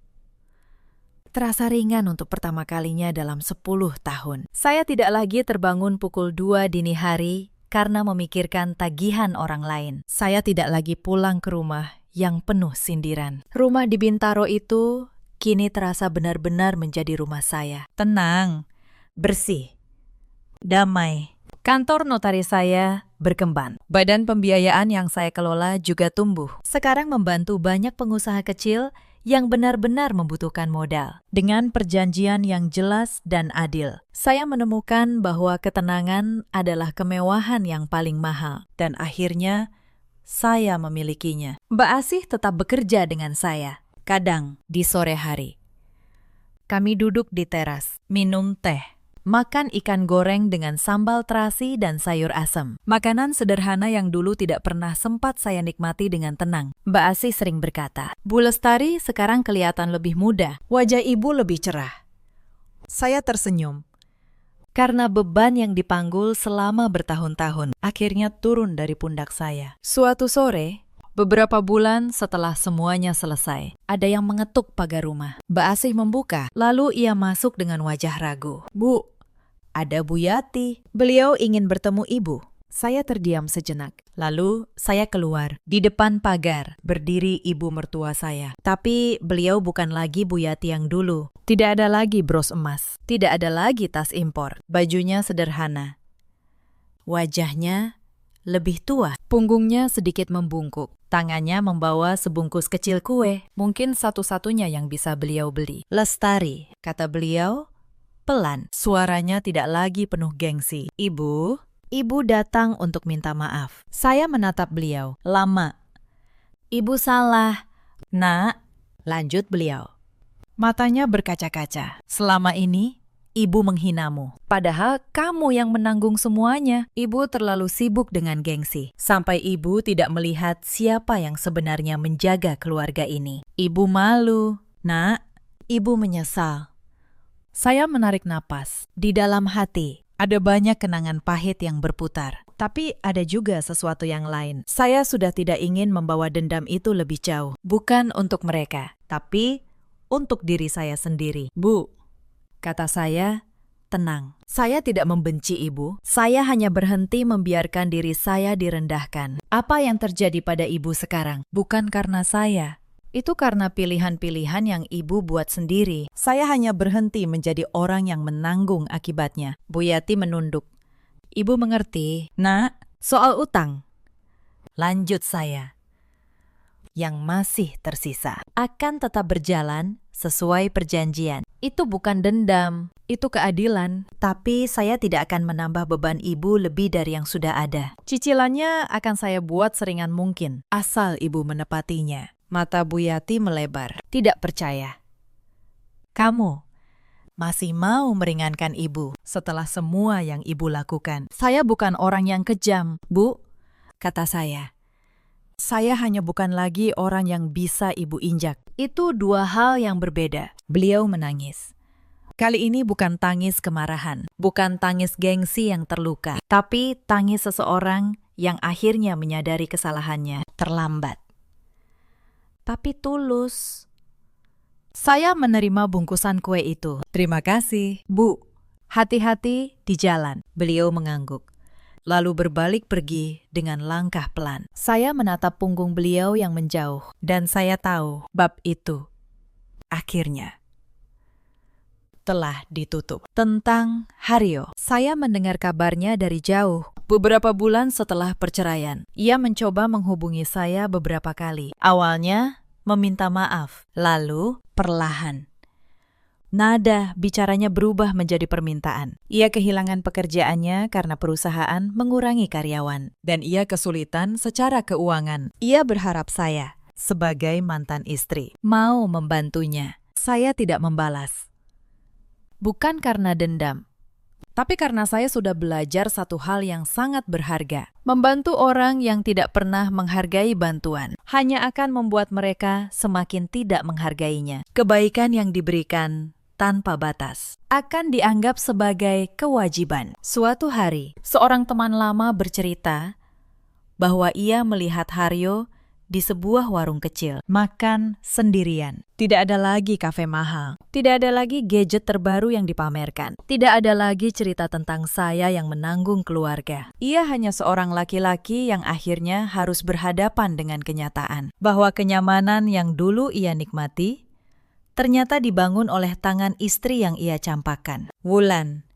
terasa ringan untuk pertama kalinya dalam 10 tahun. Saya tidak lagi terbangun pukul 2 dini hari karena memikirkan tagihan orang lain. Saya tidak lagi pulang ke rumah yang penuh sindiran. Rumah di Bintaro itu kini terasa benar-benar menjadi rumah saya. Tenang, bersih, damai. Kantor notaris saya berkembang. Badan pembiayaan yang saya kelola juga tumbuh. Sekarang membantu banyak pengusaha kecil yang benar-benar membutuhkan modal. Dengan perjanjian yang jelas dan adil, saya menemukan bahwa ketenangan adalah kemewahan yang paling mahal. Dan akhirnya, saya memilikinya. Mbak Asih tetap bekerja dengan saya, kadang di sore hari. Kami duduk di teras, minum teh, makan ikan goreng dengan sambal terasi dan sayur asam. Makanan sederhana yang dulu tidak pernah sempat saya nikmati dengan tenang. Mbak Asih sering berkata, Bu Lestari sekarang kelihatan lebih muda, wajah ibu lebih cerah. Saya tersenyum. Karena beban yang dipanggul selama bertahun-tahun akhirnya turun dari pundak saya. Suatu sore, beberapa bulan setelah semuanya selesai, ada yang mengetuk pagar rumah. Mbak Asih membuka, lalu ia masuk dengan wajah ragu. Bu, ada Bu Yati. Beliau ingin bertemu ibu. Saya terdiam sejenak. Lalu saya keluar. Di depan pagar berdiri ibu mertua saya. Tapi beliau bukan lagi Bu Yati yang dulu. Tidak ada lagi bros emas. Tidak ada lagi tas impor. Bajunya sederhana. Wajahnya lebih tua. Punggungnya sedikit membungkuk. Tangannya membawa sebungkus kecil kue. Mungkin satu-satunya yang bisa beliau beli. Lestari, kata beliau. Pelan, suaranya tidak lagi penuh gengsi. Ibu datang untuk minta maaf. Saya menatap beliau, lama. Ibu salah. Nak, lanjut beliau. Matanya berkaca-kaca. Selama ini, ibu menghinamu. Padahal kamu yang menanggung semuanya. Ibu terlalu sibuk dengan gengsi. Sampai ibu tidak melihat siapa yang sebenarnya menjaga keluarga ini. Ibu malu. Nak, ibu menyesal. Saya menarik napas. Di dalam hati, ada banyak kenangan pahit yang berputar. Tapi ada juga sesuatu yang lain. Saya sudah tidak ingin membawa dendam itu lebih jauh. Bukan untuk mereka, tapi untuk diri saya sendiri. Bu, kata saya, tenang. Saya tidak membenci ibu. Saya hanya berhenti membiarkan diri saya direndahkan. Apa yang terjadi pada ibu sekarang? Bukan karena saya. Itu karena pilihan-pilihan yang ibu buat sendiri. Saya hanya berhenti menjadi orang yang menanggung akibatnya. Bu Yati menunduk. Ibu mengerti. Nak, soal utang. Lanjut saya. Yang masih tersisa akan tetap berjalan sesuai perjanjian. Itu bukan dendam, Itu keadilan. Tapi saya tidak akan menambah beban ibu lebih dari yang sudah ada. Cicilannya akan saya buat seringan mungkin, asal ibu menepatinya. Mata Bu Yati melebar. Tidak percaya. Kamu masih mau meringankan ibu setelah semua yang ibu lakukan. Saya bukan orang yang kejam, Bu, kata saya. Saya hanya bukan lagi orang yang bisa ibu injak. Itu dua hal yang berbeda. Beliau menangis. Kali ini bukan tangis kemarahan, bukan tangis gengsi yang terluka, tapi tangis seseorang yang akhirnya menyadari kesalahannya terlambat. Tapi tulus. Saya menerima bungkusan kue itu. Terima kasih, Bu. Hati-hati di jalan. Beliau mengangguk. Lalu berbalik pergi dengan langkah pelan. Saya menatap punggung beliau yang menjauh. Dan saya tahu bab itu akhirnya telah ditutup. Tentang Haryo, saya mendengar kabarnya dari jauh. Beberapa bulan setelah perceraian, ia mencoba menghubungi saya beberapa kali. Awalnya meminta maaf, lalu perlahan nada bicaranya berubah menjadi permintaan. Ia kehilangan pekerjaannya karena perusahaan mengurangi karyawan, dan ia kesulitan secara keuangan. Ia berharap saya, sebagai mantan istri, mau membantunya. Saya tidak membalas. Bukan karena dendam, tapi karena saya sudah belajar satu hal yang sangat berharga. Membantu orang yang tidak pernah menghargai bantuan hanya akan membuat mereka semakin tidak menghargainya. Kebaikan yang diberikan tanpa batas akan dianggap sebagai kewajiban. Suatu hari, seorang teman lama bercerita bahwa ia melihat Haryo di sebuah warung kecil, makan sendirian. Tidak ada lagi kafe mahal, tidak ada lagi gadget terbaru yang dipamerkan, tidak ada lagi cerita tentang saya yang menanggung keluarga. Ia hanya seorang laki-laki yang akhirnya harus berhadapan dengan kenyataan bahwa kenyamanan yang dulu ia nikmati ternyata dibangun oleh tangan istri yang ia campakkan. Wulan,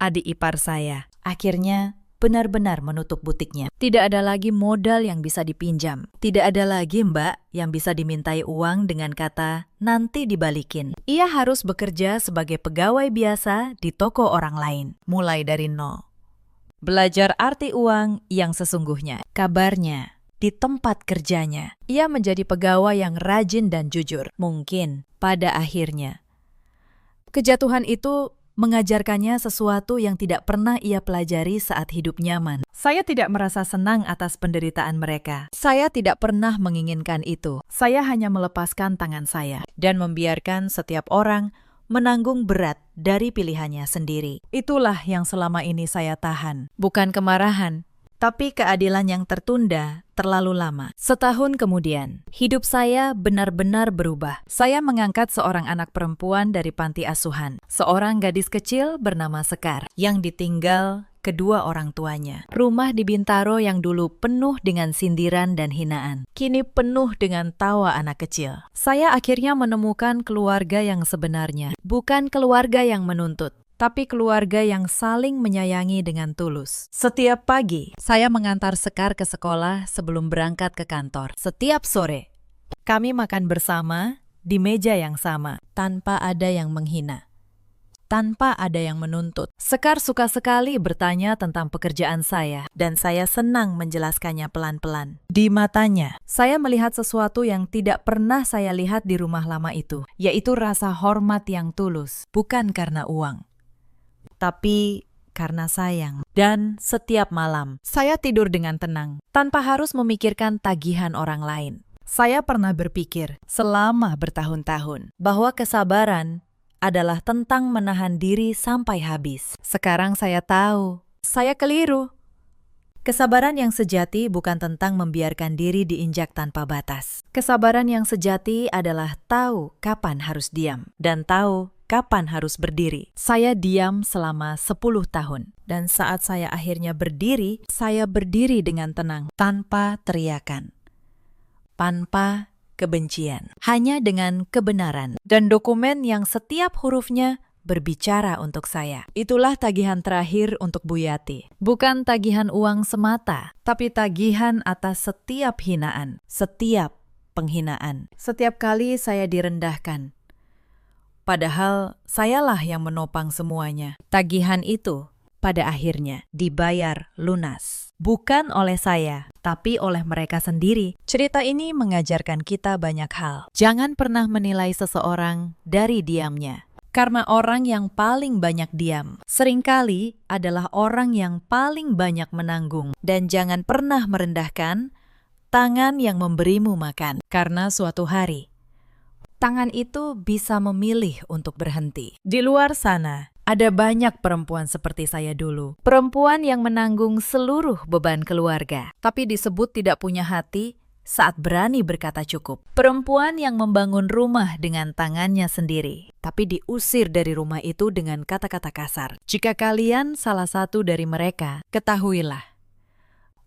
adik ipar saya, akhirnya benar-benar menutup butiknya. Tidak ada lagi modal yang bisa dipinjam. Tidak ada lagi Mbak yang bisa dimintai uang dengan kata nanti dibalikin. Ia harus bekerja sebagai pegawai biasa di toko orang lain, mulai dari nol. Belajar arti uang yang sesungguhnya. Kabarnya, di tempat kerjanya, ia menjadi pegawai yang rajin dan jujur. Mungkin pada akhirnya, kejatuhan itu mengajarkannya sesuatu yang tidak pernah ia pelajari saat hidup nyaman. Saya tidak merasa senang atas penderitaan mereka. Saya tidak pernah menginginkan itu. Saya hanya melepaskan tangan saya dan membiarkan setiap orang menanggung berat dari pilihannya sendiri. Itulah yang selama ini saya tahan. Bukan kemarahan, tapi keadilan yang tertunda terlalu lama. Setahun kemudian, hidup saya benar-benar berubah. Saya mengangkat seorang anak perempuan dari panti asuhan. Seorang gadis kecil bernama Sekar, yang ditinggal kedua orang tuanya. Rumah di Bintaro yang dulu penuh dengan sindiran dan hinaan, kini penuh dengan tawa anak kecil. Saya akhirnya menemukan keluarga yang sebenarnya. Bukan keluarga yang menuntut, tapi keluarga yang saling menyayangi dengan tulus. Setiap pagi, saya mengantar Sekar ke sekolah sebelum berangkat ke kantor. Setiap sore, kami makan bersama di meja yang sama, tanpa ada yang menghina, tanpa ada yang menuntut. Sekar suka sekali bertanya tentang pekerjaan saya, dan saya senang menjelaskannya pelan-pelan. Di matanya, saya melihat sesuatu yang tidak pernah saya lihat di rumah lama itu, yaitu rasa hormat yang tulus, bukan karena uang, tapi karena sayang. Dan setiap malam, saya tidur dengan tenang, tanpa harus memikirkan tagihan orang lain. Saya pernah berpikir selama bertahun-tahun bahwa kesabaran adalah tentang menahan diri sampai habis. Sekarang saya tahu, saya keliru. Kesabaran yang sejati bukan tentang membiarkan diri diinjak tanpa batas. Kesabaran yang sejati adalah tahu kapan harus diam dan tahu kapan harus berdiri. Saya diam selama 10 tahun. Dan saat saya akhirnya berdiri, saya berdiri dengan tenang, tanpa teriakan, tanpa kebencian, hanya dengan kebenaran dan dokumen yang setiap hurufnya berbicara untuk saya. Itulah tagihan terakhir untuk Bu Yati. Bukan tagihan uang semata, tapi tagihan atas setiap hinaan, setiap penghinaan. Setiap kali saya direndahkan, Padahal sayalah yang menopang semuanya. Tagihan itu pada akhirnya dibayar lunas. Bukan oleh saya, tapi oleh mereka sendiri. Cerita ini mengajarkan kita banyak hal. Jangan pernah menilai seseorang dari diamnya. Karena orang yang paling banyak diam seringkali adalah orang yang paling banyak menanggung. Dan jangan pernah merendahkan tangan yang memberimu makan. Karena suatu hari, tangan itu bisa memilih untuk berhenti. Di luar sana, ada banyak perempuan seperti saya dulu. Perempuan yang menanggung seluruh beban keluarga, tapi disebut tidak punya hati saat berani berkata cukup. Perempuan yang membangun rumah dengan tangannya sendiri, tapi diusir dari rumah itu dengan kata-kata kasar. Jika kalian salah satu dari mereka, ketahuilah,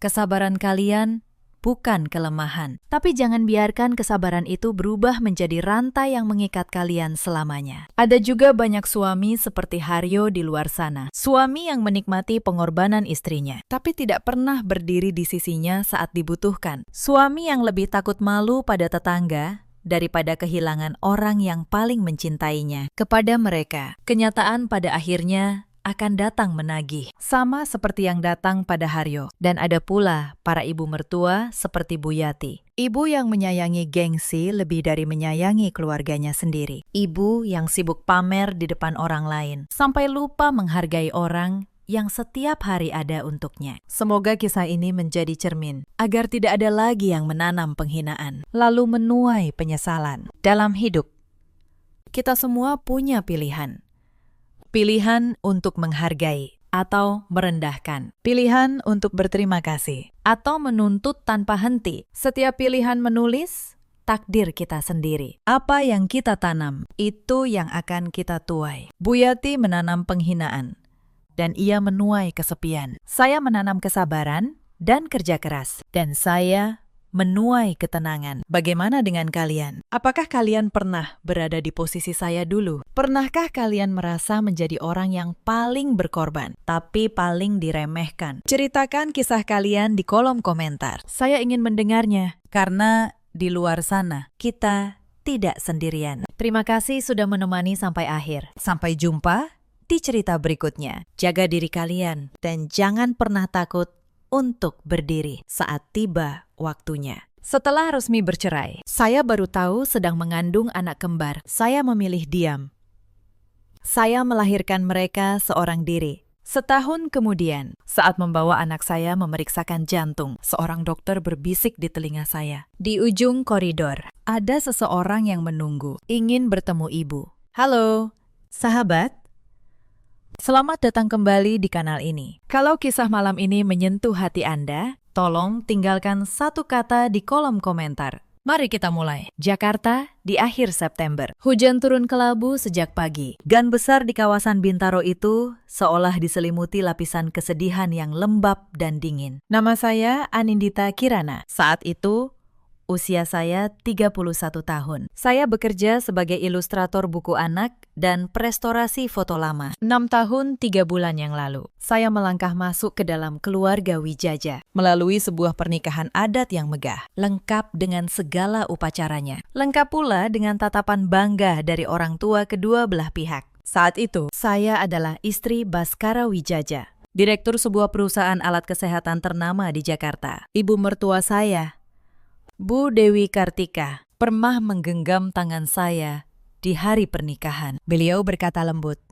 kesabaran kalian bukan kelemahan. Tapi jangan biarkan kesabaran itu berubah menjadi rantai yang mengikat kalian selamanya. Ada juga banyak suami seperti Haryo di luar sana. Suami yang menikmati pengorbanan istrinya, tapi tidak pernah berdiri di sisinya saat dibutuhkan. Suami yang lebih takut malu pada tetangga daripada kehilangan orang yang paling mencintainya. Kepada mereka, kenyataan pada akhirnya akan datang menagih, sama seperti yang datang pada Haryo. Dan ada pula para ibu mertua seperti Bu Yati. Ibu yang menyayangi gengsi lebih dari menyayangi keluarganya sendiri. Ibu yang sibuk pamer di depan orang lain, sampai lupa menghargai orang yang setiap hari ada untuknya. Semoga kisah ini menjadi cermin, agar tidak ada lagi yang menanam penghinaan, lalu menuai penyesalan. Dalam hidup, kita semua punya pilihan. Pilihan untuk menghargai atau merendahkan. Pilihan untuk berterima kasih atau menuntut tanpa henti. Setiap pilihan menulis takdir kita sendiri. Apa yang kita tanam, itu yang akan kita tuai. Bu Yati menanam penghinaan, dan ia menuai kesepian. Saya menanam kesabaran dan kerja keras, dan saya menuai ketenangan. Bagaimana dengan kalian? Apakah kalian pernah berada di posisi saya dulu? Pernahkah kalian merasa menjadi orang yang paling berkorban, tapi paling diremehkan? Ceritakan kisah kalian di kolom komentar. Saya ingin mendengarnya, karena di luar sana kita tidak sendirian. Terima kasih sudah menemani sampai akhir. Sampai jumpa di cerita berikutnya. Jaga diri kalian, dan jangan pernah takut untuk berdiri saat tiba waktunya. Setelah resmi bercerai, saya baru tahu sedang mengandung anak kembar. Saya memilih diam. Saya melahirkan mereka seorang diri. Setahun kemudian, saat membawa anak saya memeriksakan jantung, seorang dokter berbisik di telinga saya. Di ujung koridor, ada seseorang yang menunggu, ingin bertemu ibu. Halo, sahabat. Selamat datang kembali di kanal ini. Kalau kisah malam ini menyentuh hati Anda, tolong tinggalkan satu kata di kolom komentar. Mari kita mulai. Jakarta di akhir September. Hujan turun kelabu sejak pagi. Gan besar di kawasan Bintaro itu seolah diselimuti lapisan kesedihan yang lembab dan dingin. Nama saya Anindita Kirana. Saat itu, usia saya 31 tahun. Saya bekerja sebagai ilustrator buku anak dan prestorasi foto lama. 6 tahun 3 bulan yang lalu, saya melangkah masuk ke dalam keluarga Wijaja melalui sebuah pernikahan adat yang megah, lengkap dengan segala upacaranya. Lengkap pula dengan tatapan bangga dari orang tua kedua belah pihak. Saat itu, saya adalah istri Baskara Wijaja, direktur sebuah perusahaan alat kesehatan ternama di Jakarta. Ibu mertua saya, Bu Dewi Kartika, pernah menggenggam tangan saya di hari pernikahan. Beliau berkata lembut,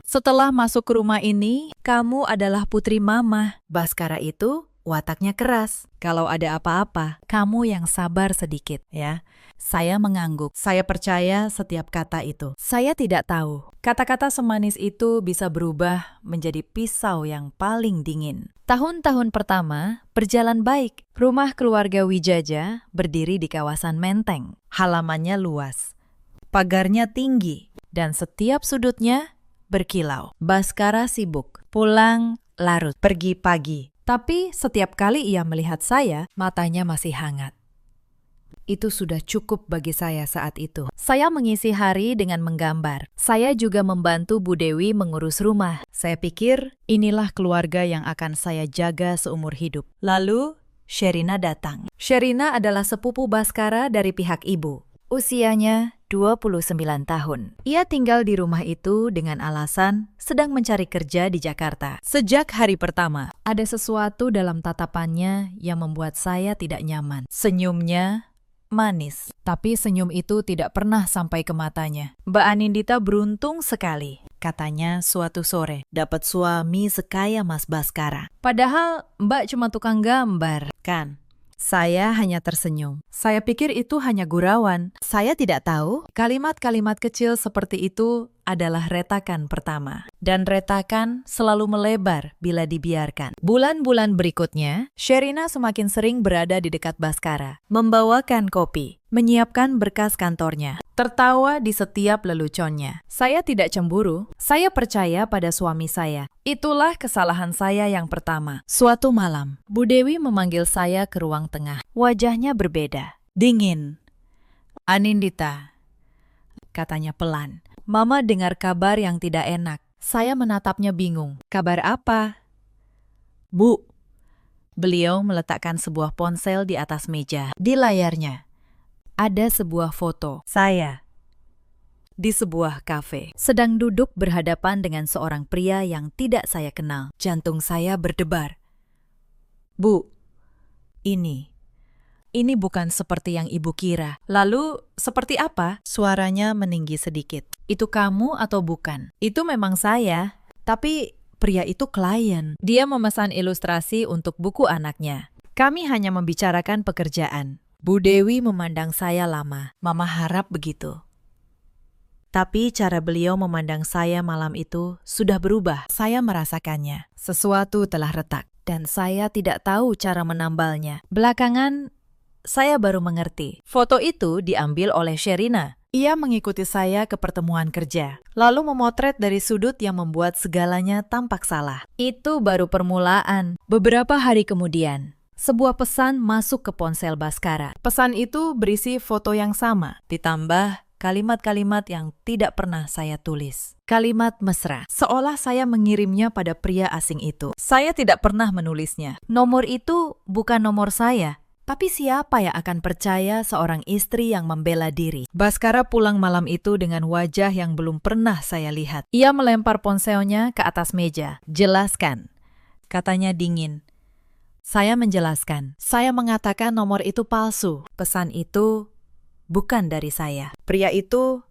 "Setelah masuk ke rumah ini, kamu adalah putri mama." Baskara itu wataknya keras. Kalau ada apa-apa, kamu yang sabar sedikit ya. Saya mengangguk. Saya percaya setiap kata itu. Saya tidak tahu, kata-kata semanis itu bisa berubah menjadi pisau yang paling dingin. Tahun-tahun pertama berjalan baik. Rumah keluarga Wijaja berdiri di kawasan Menteng. Halamannya luas, pagarnya tinggi, dan setiap sudutnya berkilau. Baskara sibuk, pulang larut, pergi pagi. Tapi setiap kali ia melihat saya, matanya masih hangat. Itu sudah cukup bagi saya saat itu. Saya mengisi hari dengan menggambar. Saya juga membantu Bu Dewi mengurus rumah. Saya pikir inilah keluarga yang akan saya jaga seumur hidup. Lalu Sherina datang. Sherina adalah sepupu Baskara dari pihak ibu. Usianya 29 tahun. Ia tinggal di rumah itu dengan alasan sedang mencari kerja di Jakarta. Sejak hari pertama, ada sesuatu dalam tatapannya yang membuat saya tidak nyaman. Senyumnya manis, tapi senyum itu tidak pernah sampai ke matanya. Mbak Anindita beruntung sekali, katanya suatu sore, dapat suami sekaya Mas Baskara. Padahal Mbak cuma tukang gambar, kan? Saya hanya tersenyum. Saya pikir itu hanya gurauan. Saya tidak tahu kalimat-kalimat kecil seperti itu adalah retakan pertama. Dan retakan selalu melebar bila dibiarkan. Bulan-bulan berikutnya, Sherina semakin sering berada di dekat Baskara, membawakan kopi, menyiapkan berkas kantornya, tertawa di setiap leluconnya. Saya tidak cemburu, saya percaya pada suami saya. Itulah kesalahan saya yang pertama. Suatu malam, Bu Dewi memanggil saya ke ruang tengah. Wajahnya berbeda, dingin. Anindita, katanya pelan. Mama dengar kabar yang tidak enak. Saya menatapnya bingung. Kabar apa? Bu, beliau meletakkan sebuah ponsel di atas meja. Di layarnya ada sebuah foto saya di sebuah kafe, sedang duduk berhadapan dengan seorang pria yang tidak saya kenal. Jantung saya berdebar. Bu, ini bukan seperti yang ibu kira. Lalu, seperti apa? Suaranya meninggi sedikit. Itu kamu atau bukan? Itu memang saya, tapi pria itu klien. Dia memesan ilustrasi untuk buku anaknya. Kami hanya membicarakan pekerjaan. Bu Dewi memandang saya lama. Mama harap begitu. Tapi cara beliau memandang saya malam itu sudah berubah. Saya merasakannya. Sesuatu telah retak. Dan saya tidak tahu cara menambalnya. Belakangan, saya baru mengerti. Foto itu diambil oleh Sherina. Ia mengikuti saya ke pertemuan kerja, lalu memotret dari sudut yang membuat segalanya tampak salah. Itu baru permulaan. Beberapa hari kemudian, sebuah pesan masuk ke ponsel Baskara. Pesan itu berisi foto yang sama, ditambah kalimat-kalimat yang tidak pernah saya tulis. Kalimat mesra, seolah saya mengirimnya pada pria asing itu. Saya tidak pernah menulisnya. Nomor itu bukan nomor saya. Tapi siapa yang akan percaya seorang istri yang membela diri? Baskara pulang malam itu dengan wajah yang belum pernah saya lihat. Ia melempar ponselnya ke atas meja. Jelaskan, katanya dingin. Saya menjelaskan. Saya mengatakan nomor itu palsu. Pesan itu bukan dari saya. Pria itu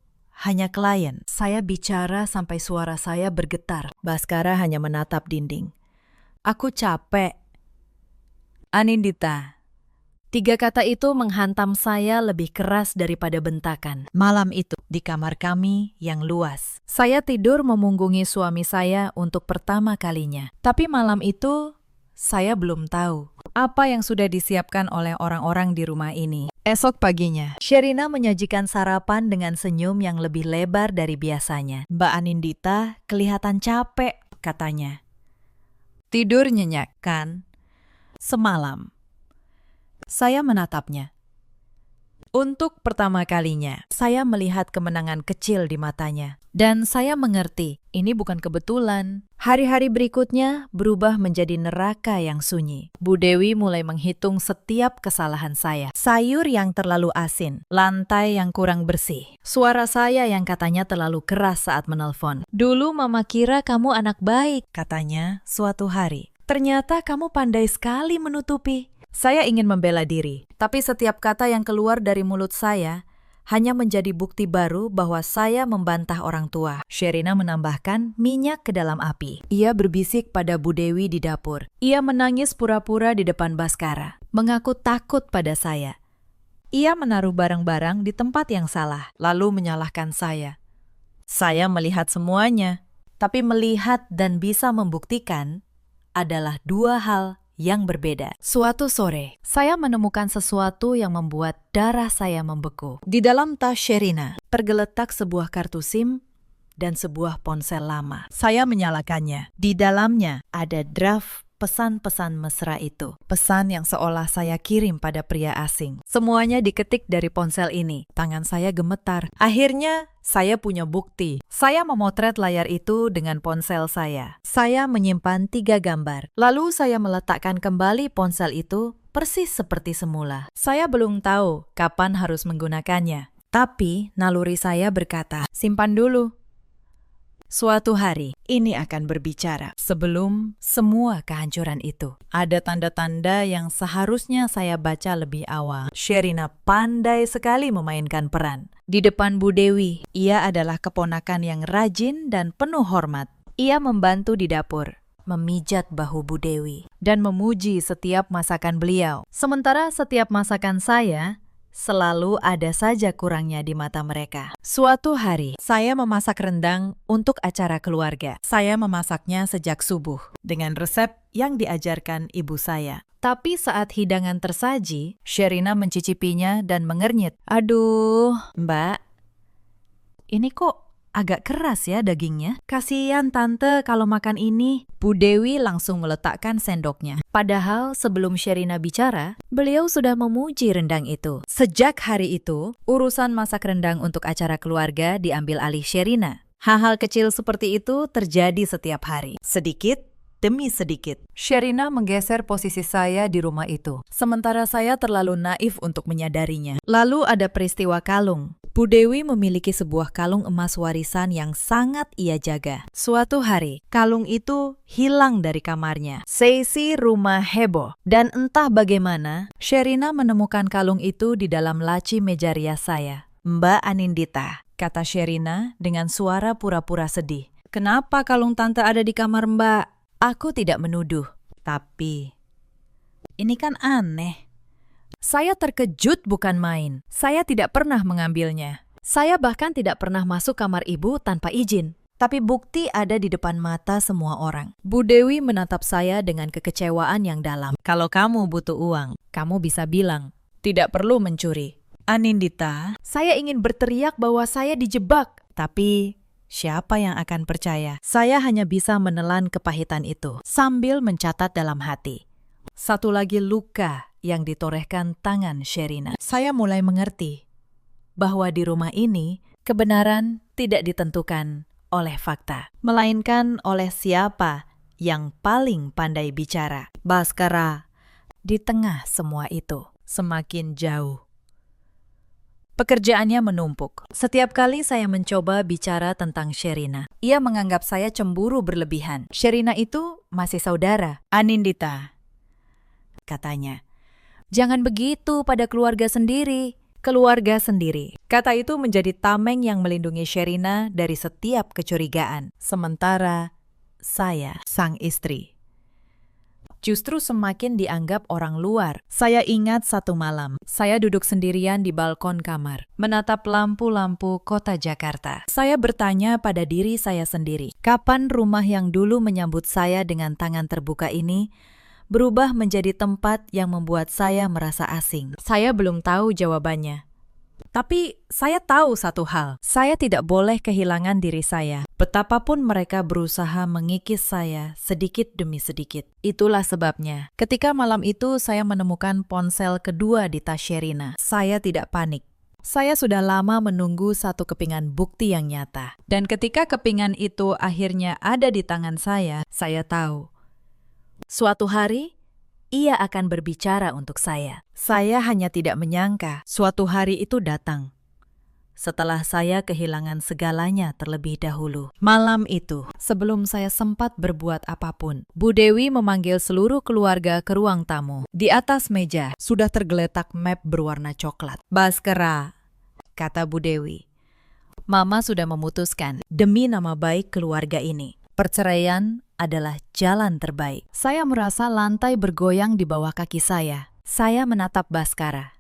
hanya klien. Saya bicara sampai suara saya bergetar. Baskara hanya menatap dinding. Aku capek. Anindita. 3 kata itu menghantam saya lebih keras daripada bentakan. Malam itu, di kamar kami yang luas, saya tidur memunggungi suami saya untuk pertama kalinya. Tapi malam itu, saya belum tahu apa yang sudah disiapkan oleh orang-orang di rumah ini. Esok paginya, Sherina menyajikan sarapan dengan senyum yang lebih lebar dari biasanya. Mbak Anindita kelihatan capek, katanya. Tidur nyenyak, kan? Semalam. Saya menatapnya. Untuk pertama kalinya, saya melihat kemenangan kecil di matanya. Dan saya mengerti, ini bukan kebetulan. Hari-hari berikutnya berubah menjadi neraka yang sunyi. Bu Dewi mulai menghitung setiap kesalahan saya. Sayur yang terlalu asin, lantai yang kurang bersih, suara saya yang katanya terlalu keras saat menelpon. Dulu mama kira kamu anak baik, katanya suatu hari. Ternyata kamu pandai sekali menutupi. Saya ingin membela diri, tapi setiap kata yang keluar dari mulut saya hanya menjadi bukti baru bahwa saya membantah orang tua. Sherina menambahkan minyak ke dalam api. Ia berbisik pada Bu Dewi di dapur. Ia menangis pura-pura di depan Baskara, mengaku takut pada saya. Ia menaruh barang-barang di tempat yang salah, lalu menyalahkan saya. Saya melihat semuanya, tapi melihat dan bisa membuktikan adalah 2 hal yang berbeda. Suatu sore, saya menemukan sesuatu yang membuat darah saya membeku. Di dalam tas Sherina, tergeletak sebuah kartu SIM dan sebuah ponsel lama. Saya menyalakannya. Di dalamnya ada draft pesan-pesan mesra itu. Pesan yang seolah saya kirim pada pria asing. Semuanya diketik dari ponsel ini. Tangan saya gemetar. Akhirnya, saya punya bukti. Saya memotret layar itu dengan ponsel saya. Saya menyimpan 3 gambar. Lalu saya meletakkan kembali ponsel itu persis seperti semula. Saya belum tahu kapan harus menggunakannya. Tapi naluri saya berkata, simpan dulu. Suatu hari, ini akan berbicara. Sebelum semua kehancuran itu, ada tanda-tanda yang seharusnya saya baca lebih awal. Sherina pandai sekali memainkan peran. Di depan Bu Dewi, ia adalah keponakan yang rajin dan penuh hormat. Ia membantu di dapur, memijat bahu Bu Dewi, dan memuji setiap masakan beliau. Sementara setiap masakan saya selalu ada saja kurangnya di mata mereka. Suatu hari, saya memasak rendang untuk acara keluarga. Saya memasaknya sejak subuh, dengan resep yang diajarkan ibu saya. Tapi saat hidangan tersaji, Sherina mencicipinya dan mengernyit. Aduh, Mbak, ini kok agak keras ya dagingnya. Kasihan tante kalau makan ini. Bu Dewi langsung meletakkan sendoknya. Padahal sebelum Sherina bicara, beliau sudah memuji rendang itu. Sejak hari itu, urusan masak rendang untuk acara keluarga diambil alih Sherina. Hal-hal kecil seperti itu terjadi setiap hari. Sedikit demi sedikit, Sherina menggeser posisi saya di rumah itu. Sementara saya terlalu naif untuk menyadarinya. Lalu ada peristiwa kalung. Bu Dewi memiliki sebuah kalung emas warisan yang sangat ia jaga. Suatu hari, kalung itu hilang dari kamarnya. Seisi rumah heboh. Dan entah bagaimana, Sherina menemukan kalung itu di dalam laci meja rias saya. Mbak Anindita, kata Sherina dengan suara pura-pura sedih. Kenapa kalung tante ada di kamar Mbak? Aku tidak menuduh, tapi ini kan aneh. Saya terkejut bukan main. Saya tidak pernah mengambilnya. Saya bahkan tidak pernah masuk kamar ibu tanpa izin. Tapi bukti ada di depan mata semua orang. Bu Dewi menatap saya dengan kekecewaan yang dalam. Kalau kamu butuh uang, kamu bisa bilang, tidak perlu mencuri. Anindita, saya ingin berteriak bahwa saya dijebak. Tapi siapa yang akan percaya? Saya hanya bisa menelan kepahitan itu sambil mencatat dalam hati. Satu lagi luka yang ditorehkan tangan Sherina. Saya mulai mengerti bahwa di rumah ini kebenaran tidak ditentukan oleh fakta, melainkan oleh siapa yang paling pandai bicara. Bhaskara, di tengah semua itu, semakin jauh. Pekerjaannya menumpuk. Setiap kali saya mencoba bicara tentang Sherina, ia menganggap saya cemburu berlebihan. Sherina itu masih saudara. Anindita, katanya, jangan begitu pada keluarga sendiri. Keluarga sendiri. Kata itu menjadi tameng yang melindungi Sherina dari setiap kecurigaan. Sementara saya, sang istri, justru semakin dianggap orang luar. Saya ingat satu malam, saya duduk sendirian di balkon kamar, menatap lampu-lampu kota Jakarta. Saya bertanya pada diri saya sendiri, kapan rumah yang dulu menyambut saya dengan tangan terbuka ini berubah menjadi tempat yang membuat saya merasa asing. Saya belum tahu jawabannya. Tapi saya tahu satu hal, saya tidak boleh kehilangan diri saya. Betapapun mereka berusaha mengikis saya sedikit demi sedikit. Itulah sebabnya, ketika malam itu saya menemukan ponsel kedua di tas Sherina. Saya tidak panik. Saya sudah lama menunggu satu kepingan bukti yang nyata. Dan ketika kepingan itu akhirnya ada di tangan saya tahu, suatu hari, ia akan berbicara untuk saya. Saya hanya tidak menyangka suatu hari itu datang. Setelah saya kehilangan segalanya terlebih dahulu. Malam itu, sebelum saya sempat berbuat apapun, Bu Dewi memanggil seluruh keluarga ke ruang tamu. Di atas meja sudah tergeletak map berwarna coklat. Bhaskara, kata Bu Dewi, Mama sudah memutuskan demi nama baik keluarga ini. Perceraian adalah jalan terbaik. Saya merasa lantai bergoyang di bawah kaki saya. Saya menatap Bhaskara,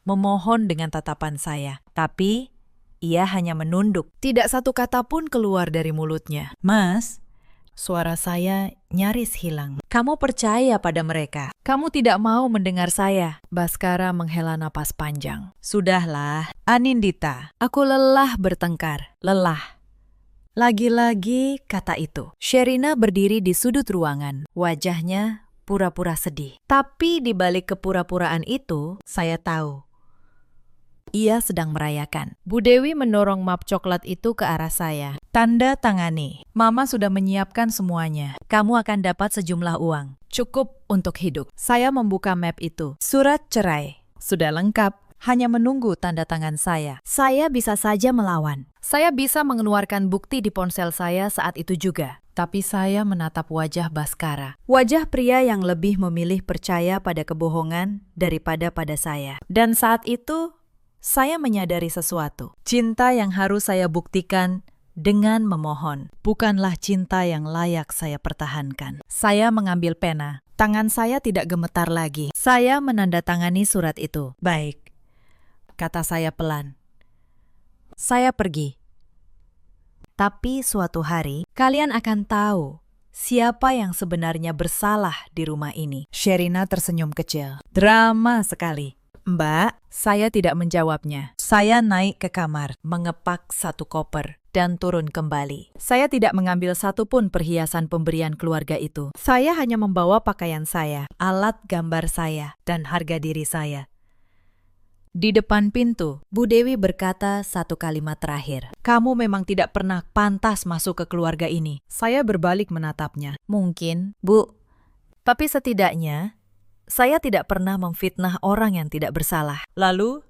memohon dengan tatapan saya. Tapi ia hanya menunduk. Tidak satu kata pun keluar dari mulutnya. Mas, suara saya nyaris hilang. Kamu percaya pada mereka. Kamu tidak mau mendengar saya. Bhaskara menghela napas panjang. Sudahlah, Anindita. Aku lelah bertengkar. Lelah. Lagi-lagi kata itu. Sherina berdiri di sudut ruangan. Wajahnya pura-pura sedih. Tapi di balik kepura-puraan itu, saya tahu ia sedang merayakan. Bu Dewi mendorong map coklat itu ke arah saya. Tanda tangani. Mama sudah menyiapkan semuanya. Kamu akan dapat sejumlah uang. Cukup untuk hidup. Saya membuka map itu. Surat cerai. Sudah lengkap. hanya menunggu tanda tangan saya. Saya bisa saja melawan. Saya bisa mengeluarkan bukti di ponsel saya saat itu juga. Tapi saya menatap wajah Baskara. Wajah pria yang lebih memilih percaya pada kebohongan daripada pada saya. Dan saat itu, saya menyadari sesuatu. Cinta yang harus saya buktikan dengan memohon, bukanlah cinta yang layak saya pertahankan. Saya mengambil pena. Tangan saya tidak gemetar lagi. Saya menandatangani surat itu. Baik, kata saya pelan. Saya pergi. Tapi suatu hari, kalian akan tahu siapa yang sebenarnya bersalah di rumah ini. Sherina tersenyum kecil. Drama sekali. Mbak, saya tidak menjawabnya. Saya naik ke kamar, mengepak satu koper, dan turun kembali. Saya tidak mengambil satupun perhiasan pemberian keluarga itu. Saya hanya membawa pakaian saya, alat gambar saya, dan harga diri saya. Di depan pintu, Bu Dewi berkata satu kalimat terakhir. Kamu memang tidak pernah pantas masuk ke keluarga ini. Saya berbalik menatapnya. Mungkin, Bu. Tapi setidaknya, saya tidak pernah memfitnah orang yang tidak bersalah. Lalu,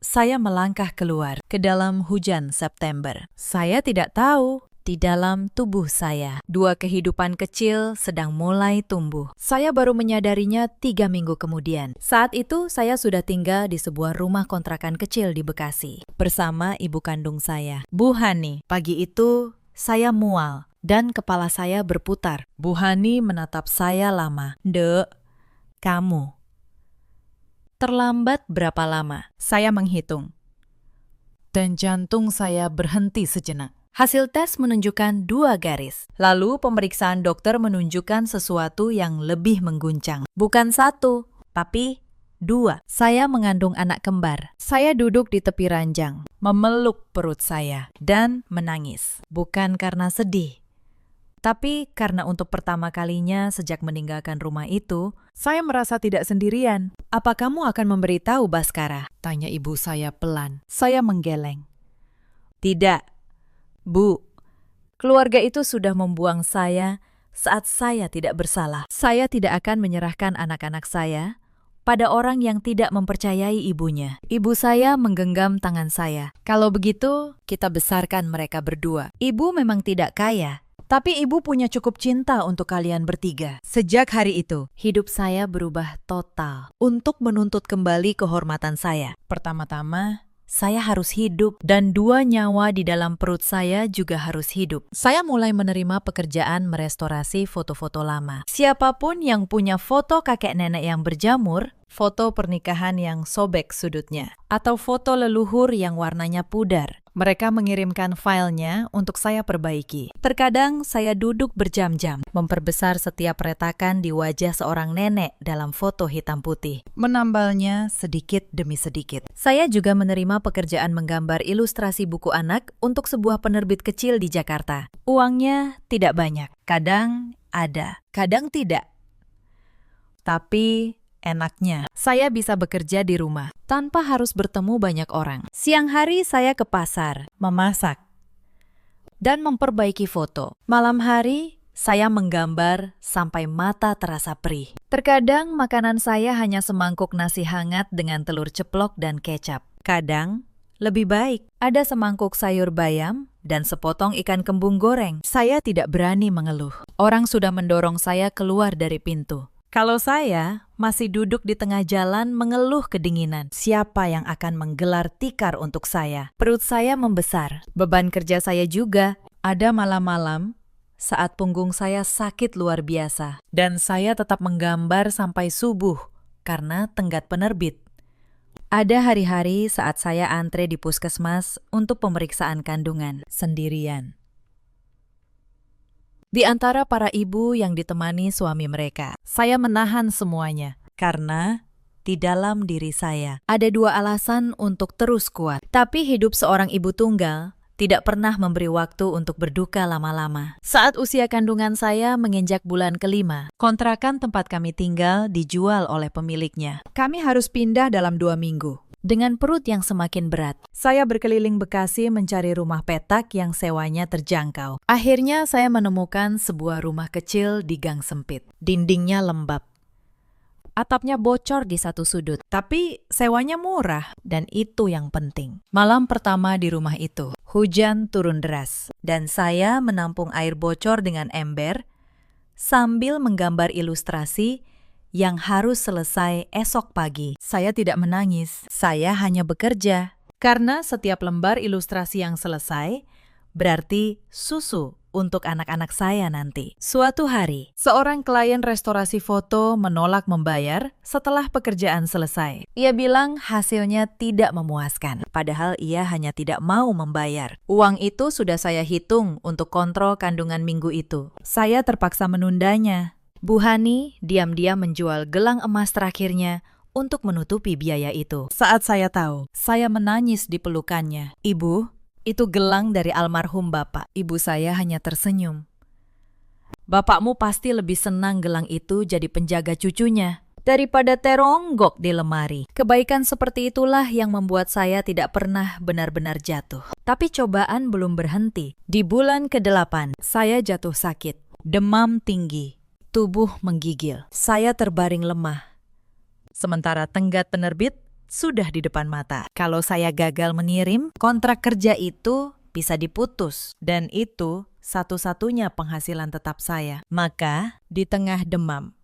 saya melangkah keluar ke dalam hujan September. Saya tidak tahu. Di dalam tubuh saya, dua kehidupan kecil sedang mulai tumbuh. Saya baru menyadarinya 3 minggu kemudian. Saat itu, saya sudah tinggal di sebuah rumah kontrakan kecil di Bekasi, bersama ibu kandung saya, Bu Hani. Pagi itu, saya mual, dan kepala saya berputar. Bu Hani menatap saya lama. Dek, kamu. Terlambat berapa lama? Saya menghitung. Dan jantung saya berhenti sejenak. Hasil tes menunjukkan 2 garis. Lalu pemeriksaan dokter menunjukkan sesuatu yang lebih mengguncang. Bukan 1, tapi 2. Saya mengandung anak kembar. Saya duduk di tepi ranjang, memeluk perut saya, dan menangis. Bukan karena sedih, tapi karena untuk pertama kalinya sejak meninggalkan rumah itu, saya merasa tidak sendirian. Apa kamu akan memberitahu Baskara? Tanya ibu saya pelan. Saya menggeleng. Tidak. Bu, keluarga itu sudah membuang saya saat saya tidak bersalah. Saya tidak akan menyerahkan anak-anak saya pada orang yang tidak mempercayai ibunya. Ibu saya menggenggam tangan saya. Kalau begitu, kita besarkan mereka berdua. Ibu memang tidak kaya, tapi ibu punya cukup cinta untuk kalian bertiga. Sejak hari itu, hidup saya berubah total untuk menuntut kembali kehormatan saya. Pertama-tama, saya harus hidup, dan 2 nyawa di dalam perut saya juga harus hidup. Saya mulai menerima pekerjaan merestorasi foto-foto lama. Siapapun yang punya foto kakek nenek yang berjamur, foto pernikahan yang sobek sudutnya, atau foto leluhur yang warnanya pudar, mereka mengirimkan filenya untuk saya perbaiki. Terkadang saya duduk berjam-jam, memperbesar setiap retakan di wajah seorang nenek dalam foto hitam putih, menambalnya sedikit demi sedikit. Saya juga menerima pekerjaan menggambar ilustrasi buku anak untuk sebuah penerbit kecil di Jakarta. Uangnya tidak banyak, kadang ada, kadang tidak. Tapi enaknya, saya bisa bekerja di rumah tanpa harus bertemu banyak orang. Siang hari saya ke pasar, memasak, dan memperbaiki foto. Malam hari, saya menggambar sampai mata terasa perih. Terkadang makanan saya hanya semangkuk nasi hangat dengan telur ceplok dan kecap. Kadang, lebih baik, ada semangkuk sayur bayam dan sepotong ikan kembung goreng. Saya tidak berani mengeluh. Orang sudah mendorong saya keluar dari pintu. Kalau saya masih duduk di tengah jalan mengeluh kedinginan, siapa yang akan menggelar tikar untuk saya? Perut saya membesar, beban kerja saya juga. Ada malam-malam saat punggung saya sakit luar biasa, dan saya tetap menggambar sampai subuh karena tenggat penerbit. Ada hari-hari saat saya antre di puskesmas untuk pemeriksaan kandungan sendirian. Di antara para ibu yang ditemani suami mereka, saya menahan semuanya karena di dalam diri saya ada 2 alasan untuk terus kuat. Tapi hidup seorang ibu tunggal tidak pernah memberi waktu untuk berduka lama-lama. Saat usia kandungan saya menginjak bulan ke-5, kontrakan tempat kami tinggal dijual oleh pemiliknya. Kami harus pindah dalam 2 minggu. Dengan perut yang semakin berat, saya berkeliling Bekasi mencari rumah petak yang sewanya terjangkau. Akhirnya saya menemukan sebuah rumah kecil di gang sempit. Dindingnya lembab. Atapnya bocor di satu sudut, tapi sewanya murah, dan itu yang penting. Malam pertama di rumah itu, hujan turun deras, dan saya menampung air bocor dengan ember sambil menggambar ilustrasi yang harus selesai esok pagi. Saya tidak menangis, saya hanya bekerja. Karena setiap lembar ilustrasi yang selesai berarti susu untuk anak-anak saya nanti. Suatu hari, seorang klien restorasi foto menolak membayar setelah pekerjaan selesai. Ia bilang hasilnya tidak memuaskan, padahal ia hanya tidak mau membayar. Uang itu sudah saya hitung untuk kontrol kandungan minggu itu. Saya terpaksa menundanya. Bu Hani diam-diam menjual gelang emas terakhirnya untuk menutupi biaya itu. Saat saya tahu, saya menangis di pelukannya. Ibu, itu gelang dari almarhum bapak. Ibu saya hanya tersenyum. Bapakmu pasti lebih senang gelang itu jadi penjaga cucunya daripada teronggok di lemari. Kebaikan seperti itulah yang membuat saya tidak pernah benar-benar jatuh. Tapi cobaan belum berhenti. Di bulan ke-8, saya jatuh sakit. Demam tinggi. Tubuh menggigil. Saya terbaring lemah. Sementara tenggat penerbit sudah di depan mata. Kalau saya gagal mengirim, kontrak kerja itu bisa diputus. Dan itu satu-satunya penghasilan tetap saya. Maka, di tengah demam,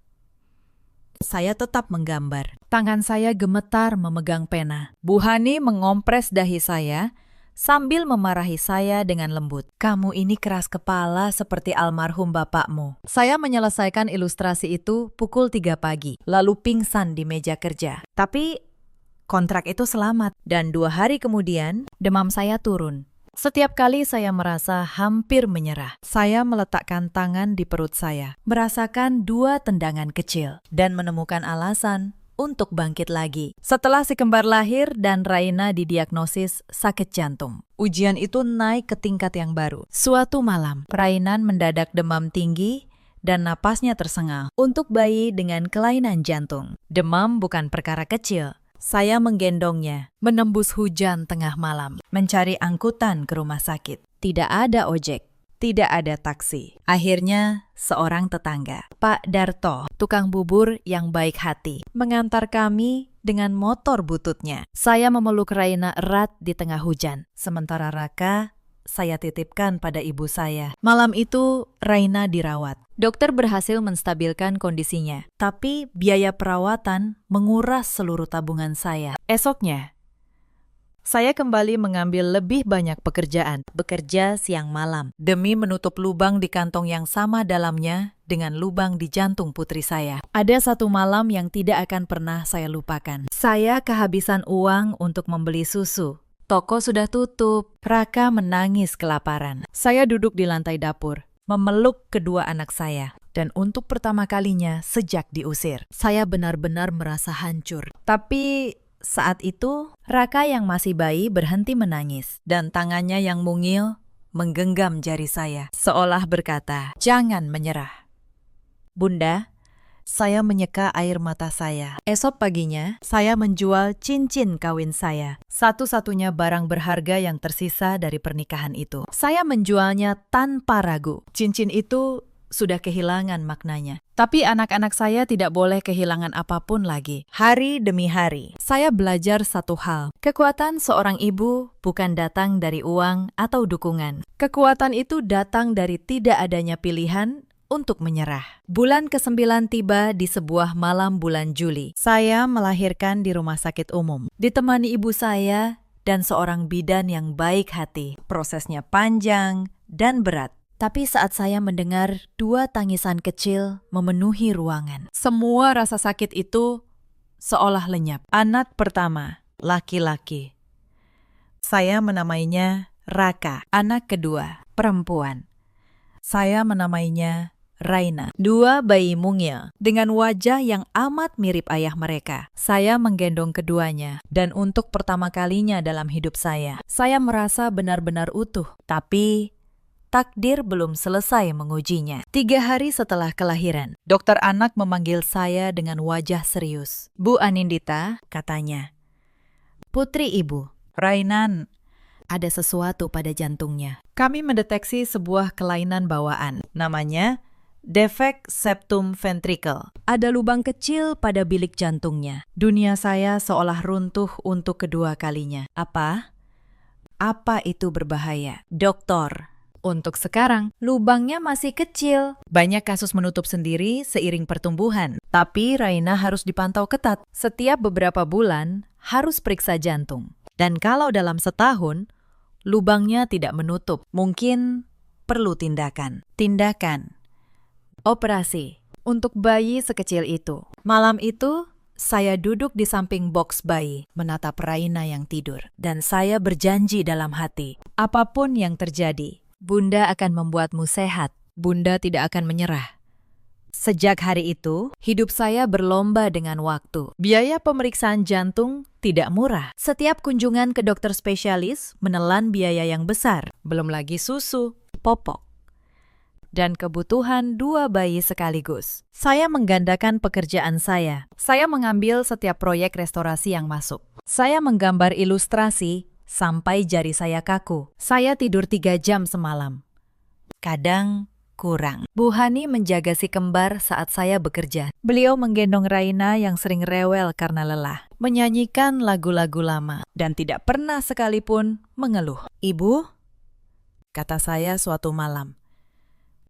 saya tetap menggambar. Tangan saya gemetar memegang pena. Bu Hani mengompres dahi saya sambil memarahi saya dengan lembut. Kamu ini keras kepala seperti almarhum bapakmu. Saya menyelesaikan ilustrasi itu pukul 3 pagi, lalu pingsan di meja kerja. Tapi kontrak itu selamat, dan 2 hari kemudian demam saya turun. Setiap kali saya merasa hampir menyerah, saya meletakkan tangan di perut saya, merasakan 2 tendangan kecil, dan menemukan alasan untuk bangkit lagi. Setelah si kembar lahir dan Raina didiagnosis sakit jantung, ujian itu naik ke tingkat yang baru. Suatu malam, Raina mendadak demam tinggi dan napasnya tersengal. Untuk bayi dengan kelainan jantung, demam bukan perkara kecil. Saya menggendongnya, menembus hujan tengah malam, mencari angkutan ke rumah sakit. Tidak ada ojek, tidak ada taksi. Akhirnya, seorang tetangga, Pak Darto, tukang bubur yang baik hati, mengantar kami dengan motor bututnya. Saya memeluk Raina erat di tengah hujan, sementara Raka saya titipkan pada ibu saya. Malam itu, Raina dirawat. Dokter berhasil menstabilkan kondisinya, tapi biaya perawatan menguras seluruh tabungan saya. Esoknya, saya kembali mengambil lebih banyak pekerjaan, bekerja siang malam, demi menutup lubang di kantong yang sama dalamnya dengan lubang di jantung putri saya. Ada satu malam yang tidak akan pernah saya lupakan. Saya kehabisan uang untuk membeli susu. Toko sudah tutup. Raka menangis kelaparan. Saya duduk di lantai dapur, memeluk kedua anak saya. Dan untuk pertama kalinya sejak diusir, saya benar-benar merasa hancur. Tapi saat itu, Raka yang masih bayi berhenti menangis, dan tangannya yang mungil menggenggam jari saya, seolah berkata, "Jangan menyerah." Bunda, saya menyeka air mata saya. Esok paginya, saya menjual cincin kawin saya, satu-satunya barang berharga yang tersisa dari pernikahan itu. Saya menjualnya tanpa ragu. Cincin itu sudah kehilangan maknanya. Tapi anak-anak saya tidak boleh kehilangan apapun lagi. Hari demi hari, saya belajar satu hal. Kekuatan seorang ibu bukan datang dari uang atau dukungan. Kekuatan itu datang dari tidak adanya pilihan untuk menyerah. Bulan ke-9 tiba di sebuah malam bulan Juli. Saya melahirkan di rumah sakit umum. Ditemani ibu saya dan seorang bidan yang baik hati. Prosesnya panjang dan berat. Tapi saat saya mendengar 2 tangisan kecil memenuhi ruangan, semua rasa sakit itu seolah lenyap. Anak pertama, laki-laki. Saya menamainya Raka. Anak kedua, perempuan. Saya menamainya Raina. 2 bayi mungil dengan wajah yang amat mirip ayah mereka. Saya menggendong keduanya, dan untuk pertama kalinya dalam hidup saya merasa benar-benar utuh. Tapi takdir belum selesai mengujinya. 3 hari setelah kelahiran, dokter anak memanggil saya dengan wajah serius. "Bu Anindita," katanya, "putri ibu, Rainan, ada sesuatu pada jantungnya. Kami mendeteksi sebuah kelainan bawaan. Namanya defek septum ventricle. Ada lubang kecil pada bilik jantungnya. Dunia saya seolah runtuh untuk kedua kalinya. Apa? Apa itu berbahaya? Doktor. Untuk sekarang, lubangnya masih kecil. Banyak kasus menutup sendiri seiring pertumbuhan. Tapi Raina harus dipantau ketat. Setiap beberapa bulan harus periksa jantung. Dan kalau dalam setahun, lubangnya tidak menutup, mungkin perlu tindakan. Tindakan. Operasi. Untuk bayi sekecil itu. Malam itu, saya duduk di samping box bayi, menatap Raina yang tidur. Dan saya berjanji dalam hati, apapun yang terjadi, Bunda akan membuatmu sehat. Bunda tidak akan menyerah. Sejak hari itu, hidup saya berlomba dengan waktu. Biaya pemeriksaan jantung tidak murah. Setiap kunjungan ke dokter spesialis menelan biaya yang besar. Belum lagi susu, popok, dan kebutuhan 2 bayi sekaligus. Saya menggandakan pekerjaan saya. Saya mengambil setiap proyek restorasi yang masuk. Saya menggambar ilustrasi sampai jari saya kaku. Saya tidur 3 jam semalam. Kadang kurang. Bu Hani menjaga si kembar saat saya bekerja. Beliau menggendong Raina yang sering rewel karena lelah, menyanyikan lagu-lagu lama, dan tidak pernah sekalipun mengeluh. "Ibu," kata saya suatu malam,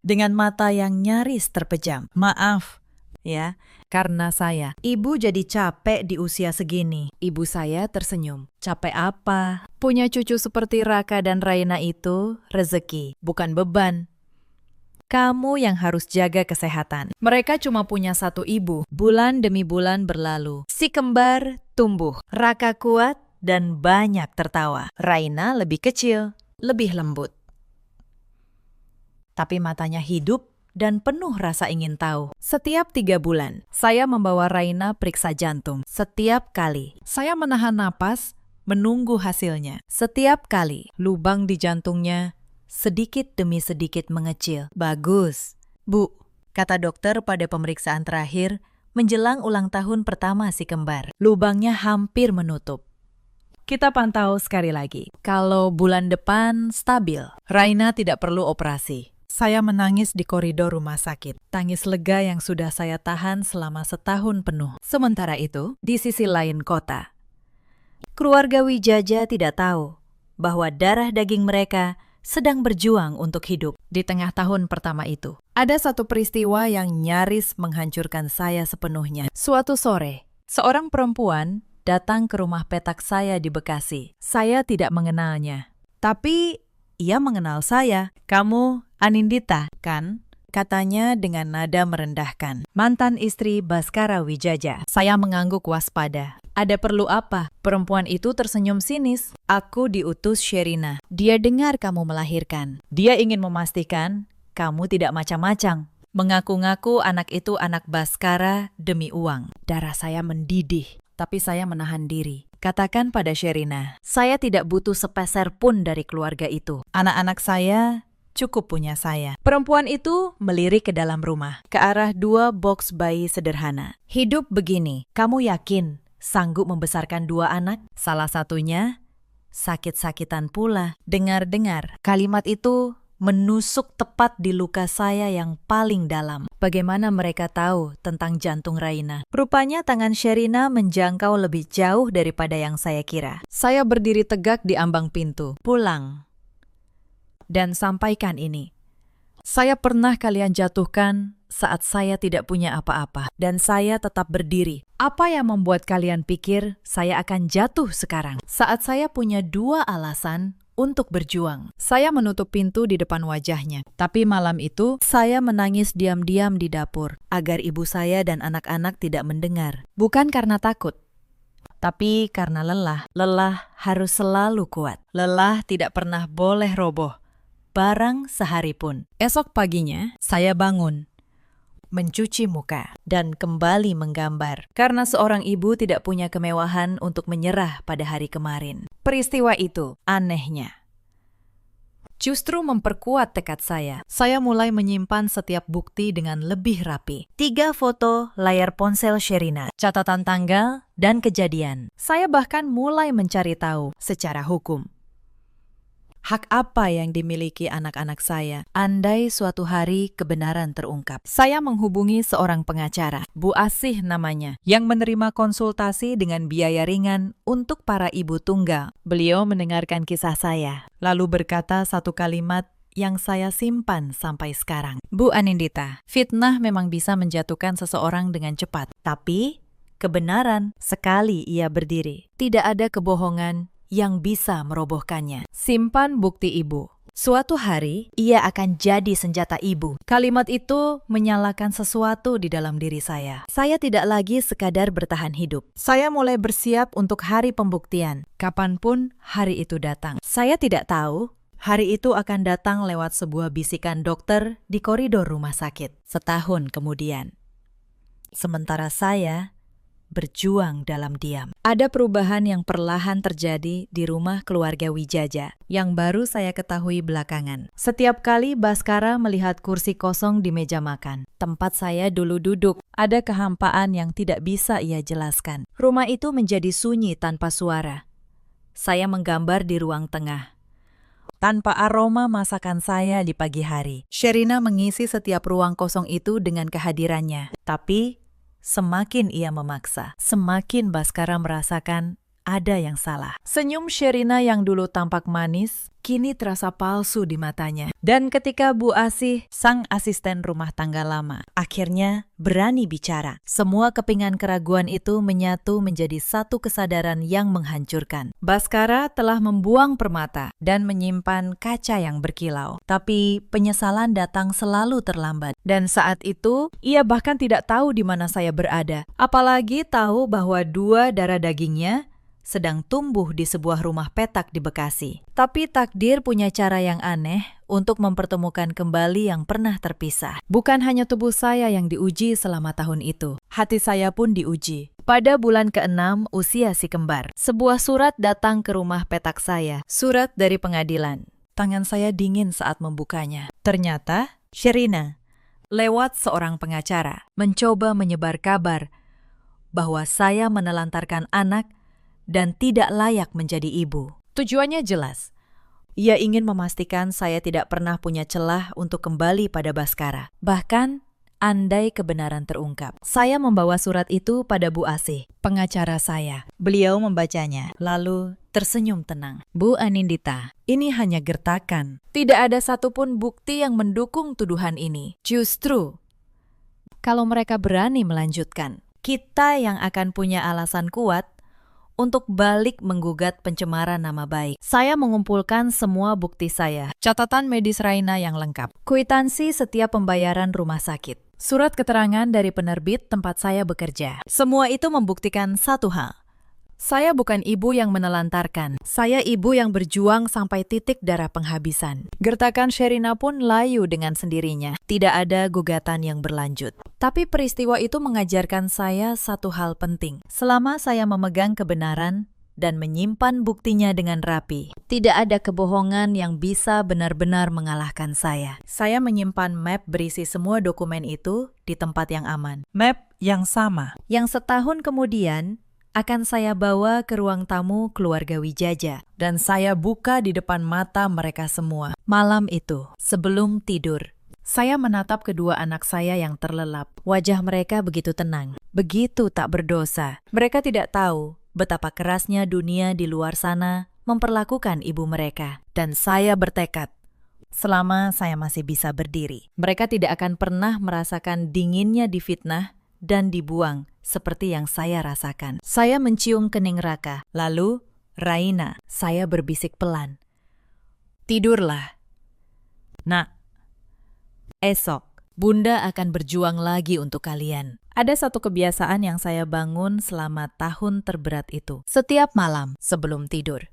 dengan mata yang nyaris terpejam. "Maaf, ya, karena saya. Ibu jadi capek di usia segini." Ibu saya tersenyum. "Capek apa? Punya cucu seperti Raka dan Raina itu rezeki, bukan beban. Kamu yang harus jaga kesehatan. Mereka cuma punya 1 ibu." Bulan demi bulan berlalu. Si kembar tumbuh. Raka kuat dan banyak tertawa. Raina lebih kecil, lebih lembut. Tapi matanya hidup dan penuh rasa ingin tahu. Setiap 3 bulan, saya membawa Raina periksa jantung. Setiap kali, saya menahan napas, menunggu hasilnya. Setiap kali, lubang di jantungnya sedikit demi sedikit mengecil. "Bagus, Bu," kata dokter pada pemeriksaan terakhir menjelang ulang tahun pertama si kembar. "Lubangnya hampir menutup. Kita pantau sekali lagi. Kalau bulan depan stabil, Raina tidak perlu operasi." Saya menangis di koridor rumah sakit. Tangis lega yang sudah saya tahan selama setahun penuh. Sementara itu, di sisi lain kota, keluarga Wijaja tidak tahu bahwa darah daging mereka sedang berjuang untuk hidup. Di tengah tahun pertama itu, ada satu peristiwa yang nyaris menghancurkan saya sepenuhnya. Suatu sore, seorang perempuan datang ke rumah petak saya di Bekasi. Saya tidak mengenalnya, tapi ia mengenal saya. "Kamu Anindita, kan?" katanya dengan nada merendahkan. "Mantan istri Baskara Wijaja." Saya mengangguk waspada. "Ada perlu apa?" Perempuan itu tersenyum sinis. "Aku diutus Sherina. Dia dengar kamu melahirkan. Dia ingin memastikan kamu tidak macam-macam. Mengaku-ngaku anak itu anak Baskara demi uang." Darah saya mendidih, tapi saya menahan diri. "Katakan pada Sherina, saya tidak butuh sepeser pun dari keluarga itu. Anak-anak saya cukup punya saya." Perempuan itu melirik ke dalam rumah, ke arah 2 box bayi sederhana. "Hidup begini, kamu yakin sanggup membesarkan 2 anak? Salah satunya sakit-sakitan pula." Dengar-dengar, kalimat itu menusuk tepat di luka saya yang paling dalam. Bagaimana mereka tahu tentang jantung Raina? Rupanya tangan Sherina menjangkau lebih jauh daripada yang saya kira. Saya berdiri tegak di ambang pintu. "Pulang dan sampaikan ini. Saya pernah kalian jatuhkan saat saya tidak punya apa-apa, dan saya tetap berdiri. Apa yang membuat kalian pikir saya akan jatuh sekarang? Saat saya punya 2 alasan untuk berjuang." Saya menutup pintu di depan wajahnya. Tapi malam itu, saya menangis diam-diam di dapur, agar ibu saya dan anak-anak tidak mendengar. Bukan karena takut, tapi karena lelah. Lelah harus selalu kuat. Lelah tidak pernah boleh roboh, barang sehari pun. Esok paginya, saya bangun, mencuci muka, dan kembali menggambar. Karena seorang ibu tidak punya kemewahan untuk menyerah pada hari kemarin. Peristiwa itu, anehnya, justru memperkuat tekad saya. Saya mulai menyimpan setiap bukti dengan lebih rapi. 3 foto layar ponsel Sherina, catatan tanggal, dan kejadian. Saya bahkan mulai mencari tahu secara hukum. Hak apa yang dimiliki anak-anak saya andai suatu hari kebenaran terungkap? Saya menghubungi seorang pengacara, Bu Asih namanya, yang menerima konsultasi dengan biaya ringan untuk para ibu tunggal. Beliau mendengarkan kisah saya, lalu berkata satu kalimat yang saya simpan sampai sekarang. Bu Anindita, fitnah memang bisa menjatuhkan seseorang dengan cepat, tapi kebenaran sekali ia berdiri. Tidak ada kebohongan yang bisa merobohkannya. Simpan bukti ibu. Suatu hari, ia akan jadi senjata ibu. Kalimat itu menyalakan sesuatu di dalam diri saya. Saya tidak lagi sekadar bertahan hidup. Saya mulai bersiap untuk hari pembuktian. Kapanpun hari itu datang. Saya tidak tahu hari itu akan datang lewat sebuah bisikan dokter di koridor rumah sakit. Setahun kemudian. Sementara saya berjuang dalam diam. Ada perubahan yang perlahan terjadi di rumah keluarga Wijaja yang baru saya ketahui belakangan. Setiap kali Baskara melihat kursi kosong di meja makan, tempat saya dulu duduk, ada kehampaan yang tidak bisa ia jelaskan. Rumah itu menjadi sunyi tanpa suara. Saya menggambar di ruang tengah. Tanpa aroma masakan saya di pagi hari. Sherina mengisi setiap ruang kosong itu dengan kehadirannya. Tapi semakin ia memaksa, semakin Baskara merasakan ada yang salah. Senyum Sherina yang dulu tampak manis, kini terasa palsu di matanya. Dan ketika Bu Asih, sang asisten rumah tangga lama, akhirnya berani bicara, semua kepingan keraguan itu menyatu menjadi satu kesadaran yang menghancurkan. Baskara telah membuang permata dan menyimpan kaca yang berkilau. Tapi penyesalan datang selalu terlambat. Dan saat itu, ia bahkan tidak tahu di mana saya berada. Apalagi tahu bahwa dua darah dagingnya sedang tumbuh di sebuah rumah petak di Bekasi. Tapi takdir punya cara yang aneh untuk mempertemukan kembali yang pernah terpisah. Bukan hanya tubuh saya yang diuji selama tahun itu, hati saya pun diuji. Pada bulan ke-6 usia si kembar, sebuah surat datang ke rumah petak saya. Surat dari pengadilan. Tangan saya dingin saat membukanya. Ternyata Sherina, lewat seorang pengacara, mencoba menyebar kabar bahwa saya menelantarkan anak dan tidak layak menjadi ibu. Tujuannya jelas. Ia ingin memastikan saya tidak pernah punya celah untuk kembali pada Baskara. Bahkan, andai kebenaran terungkap. Saya membawa surat itu pada Bu Asih, pengacara saya. Beliau membacanya, lalu tersenyum tenang. Bu Anindita, ini hanya gertakan. Tidak ada satupun bukti yang mendukung tuduhan ini. Justru, kalau mereka berani melanjutkan, kita yang akan punya alasan kuat untuk balik menggugat pencemaran nama baik. Saya mengumpulkan semua bukti saya. Catatan medis Raina yang lengkap. Kwitansi setiap pembayaran rumah sakit. Surat keterangan dari penerbit tempat saya bekerja. Semua itu membuktikan satu hal. Saya bukan ibu yang menelantarkan. Saya ibu yang berjuang sampai titik darah penghabisan. Gertakan Sherina pun layu dengan sendirinya. Tidak ada gugatan yang berlanjut. Tapi peristiwa itu mengajarkan saya satu hal penting. Selama saya memegang kebenaran dan menyimpan buktinya dengan rapi, tidak ada kebohongan yang bisa benar-benar mengalahkan saya. Saya menyimpan map berisi semua dokumen itu di tempat yang aman. Map yang sama. Yang setahun kemudian akan saya bawa ke ruang tamu keluarga Wijaja. Dan saya buka di depan mata mereka semua. Malam itu, sebelum tidur, saya menatap kedua anak saya yang terlelap. Wajah mereka begitu tenang, begitu tak berdosa. Mereka tidak tahu betapa kerasnya dunia di luar sana memperlakukan ibu mereka. Dan saya bertekad, selama saya masih bisa berdiri, mereka tidak akan pernah merasakan dinginnya difitnah dan dibuang seperti yang saya rasakan. Saya mencium kening Raka. Lalu, Raina, saya berbisik pelan. Tidurlah. Nak, esok Bunda akan berjuang lagi untuk kalian. Ada satu kebiasaan yang saya bangun selama tahun terberat itu. Setiap malam sebelum tidur,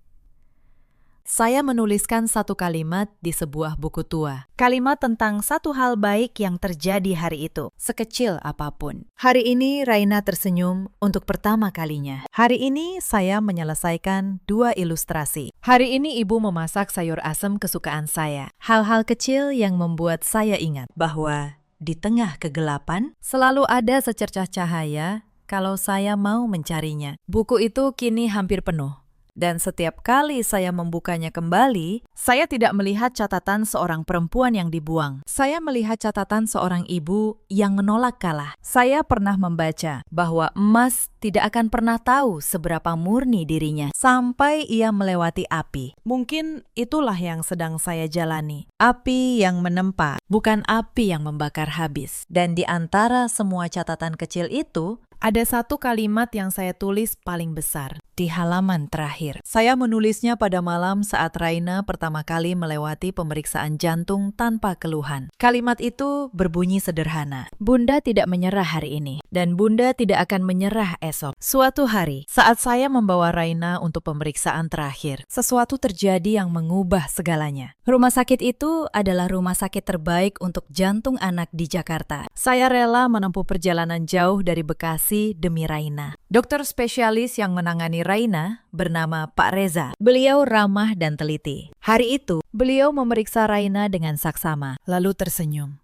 saya menuliskan satu kalimat di sebuah buku tua. Kalimat tentang satu hal baik yang terjadi hari itu, sekecil apapun. Hari ini Raina tersenyum untuk pertama kalinya. Hari ini saya menyelesaikan 2 ilustrasi. Hari ini ibu memasak sayur asam kesukaan saya. Hal-hal kecil yang membuat saya ingat bahwa di tengah kegelapan selalu ada secercah cahaya kalau saya mau mencarinya. Buku itu kini hampir penuh. Dan setiap kali saya membukanya kembali, Saya tidak melihat catatan seorang perempuan yang dibuang. Saya melihat catatan seorang ibu yang menolak kalah. saya pernah membaca bahwa emas tidak akan pernah tahu seberapa murni dirinya sampai ia melewati api. Mungkin itulah yang sedang saya jalani. Api yang menempa, bukan api yang membakar habis. Dan di antara semua catatan kecil itu, Ada satu kalimat yang saya tulis paling besar. di halaman terakhir. Saya menulisnya pada malam saat Raina pertama kali melewati pemeriksaan jantung tanpa keluhan. Kalimat itu berbunyi sederhana. Bunda tidak menyerah hari ini, dan Bunda tidak akan menyerah esok. Suatu hari, saat saya membawa Raina untuk pemeriksaan terakhir, sesuatu terjadi yang mengubah segalanya. Rumah sakit itu adalah rumah sakit terbaik untuk jantung anak di Jakarta. Saya rela menempuh perjalanan jauh dari Bekasi demi Raina. Dokter spesialis yang menangani Raina bernama Pak Reza. Beliau ramah dan teliti. Hari itu, beliau memeriksa Raina dengan saksama, lalu tersenyum.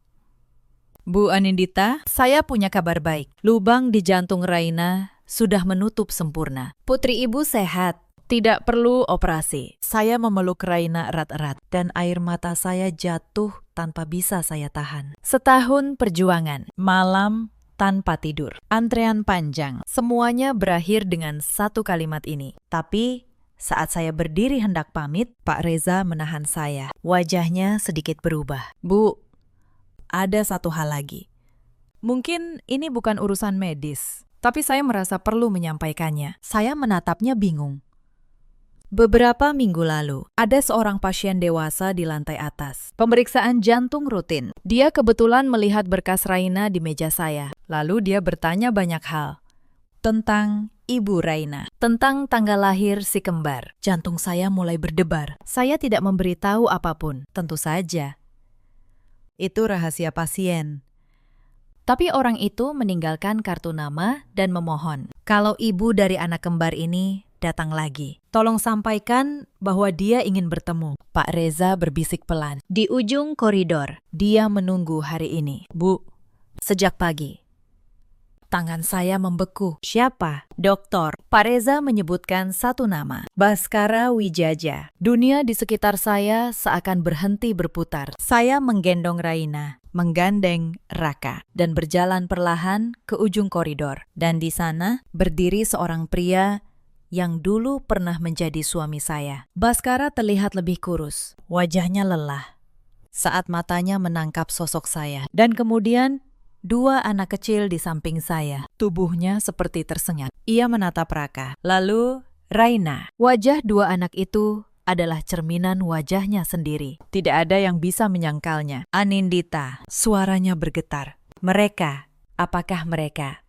Bu Anindita, saya punya kabar baik. Lubang di jantung Raina sudah menutup sempurna. Putri ibu sehat, tidak perlu operasi. Saya memeluk Raina erat-erat dan air mata saya jatuh tanpa bisa saya tahan. Setahun perjuangan, malam tanpa tidur, antrean panjang, semuanya berakhir dengan satu kalimat ini. Tapi saat saya berdiri hendak pamit, Pak Reza menahan saya. Wajahnya sedikit berubah. Bu, ada satu hal lagi. Mungkin ini bukan urusan medis, tapi saya merasa perlu menyampaikannya. Saya menatapnya bingung. Beberapa minggu lalu, ada seorang pasien dewasa di lantai atas. Pemeriksaan jantung rutin. Dia kebetulan melihat berkas Raina di meja saya. Lalu dia bertanya banyak hal. Tentang ibu Raina. Tentang tanggal lahir si kembar. Jantung saya mulai berdebar. Saya tidak memberitahu apapun. Tentu saja. Itu rahasia pasien. Tapi orang itu meninggalkan kartu nama dan memohon. Kalau ibu dari anak kembar ini datang lagi, tolong sampaikan bahwa dia ingin bertemu. Pak Reza berbisik pelan. Di ujung koridor, dia menunggu hari ini. Bu, sejak pagi. Tangan saya membeku. Siapa? Dokter. Pak Reza menyebutkan satu nama. Baskara Wijaja. Dunia di sekitar saya seakan berhenti berputar. Saya menggendong Raina, menggandeng Raka, dan berjalan perlahan ke ujung koridor. Dan di sana berdiri seorang pria yang dulu pernah menjadi suami saya. Baskara terlihat lebih kurus, wajahnya lelah saat matanya menangkap sosok saya. Dan kemudian, dua anak kecil di samping saya. Tubuhnya seperti tersengat. Ia menatap Raka. Lalu, Raina. Wajah dua anak itu adalah cerminan wajahnya sendiri. Tidak ada yang bisa menyangkalnya. Anindita, suaranya bergetar. Mereka, apakah mereka?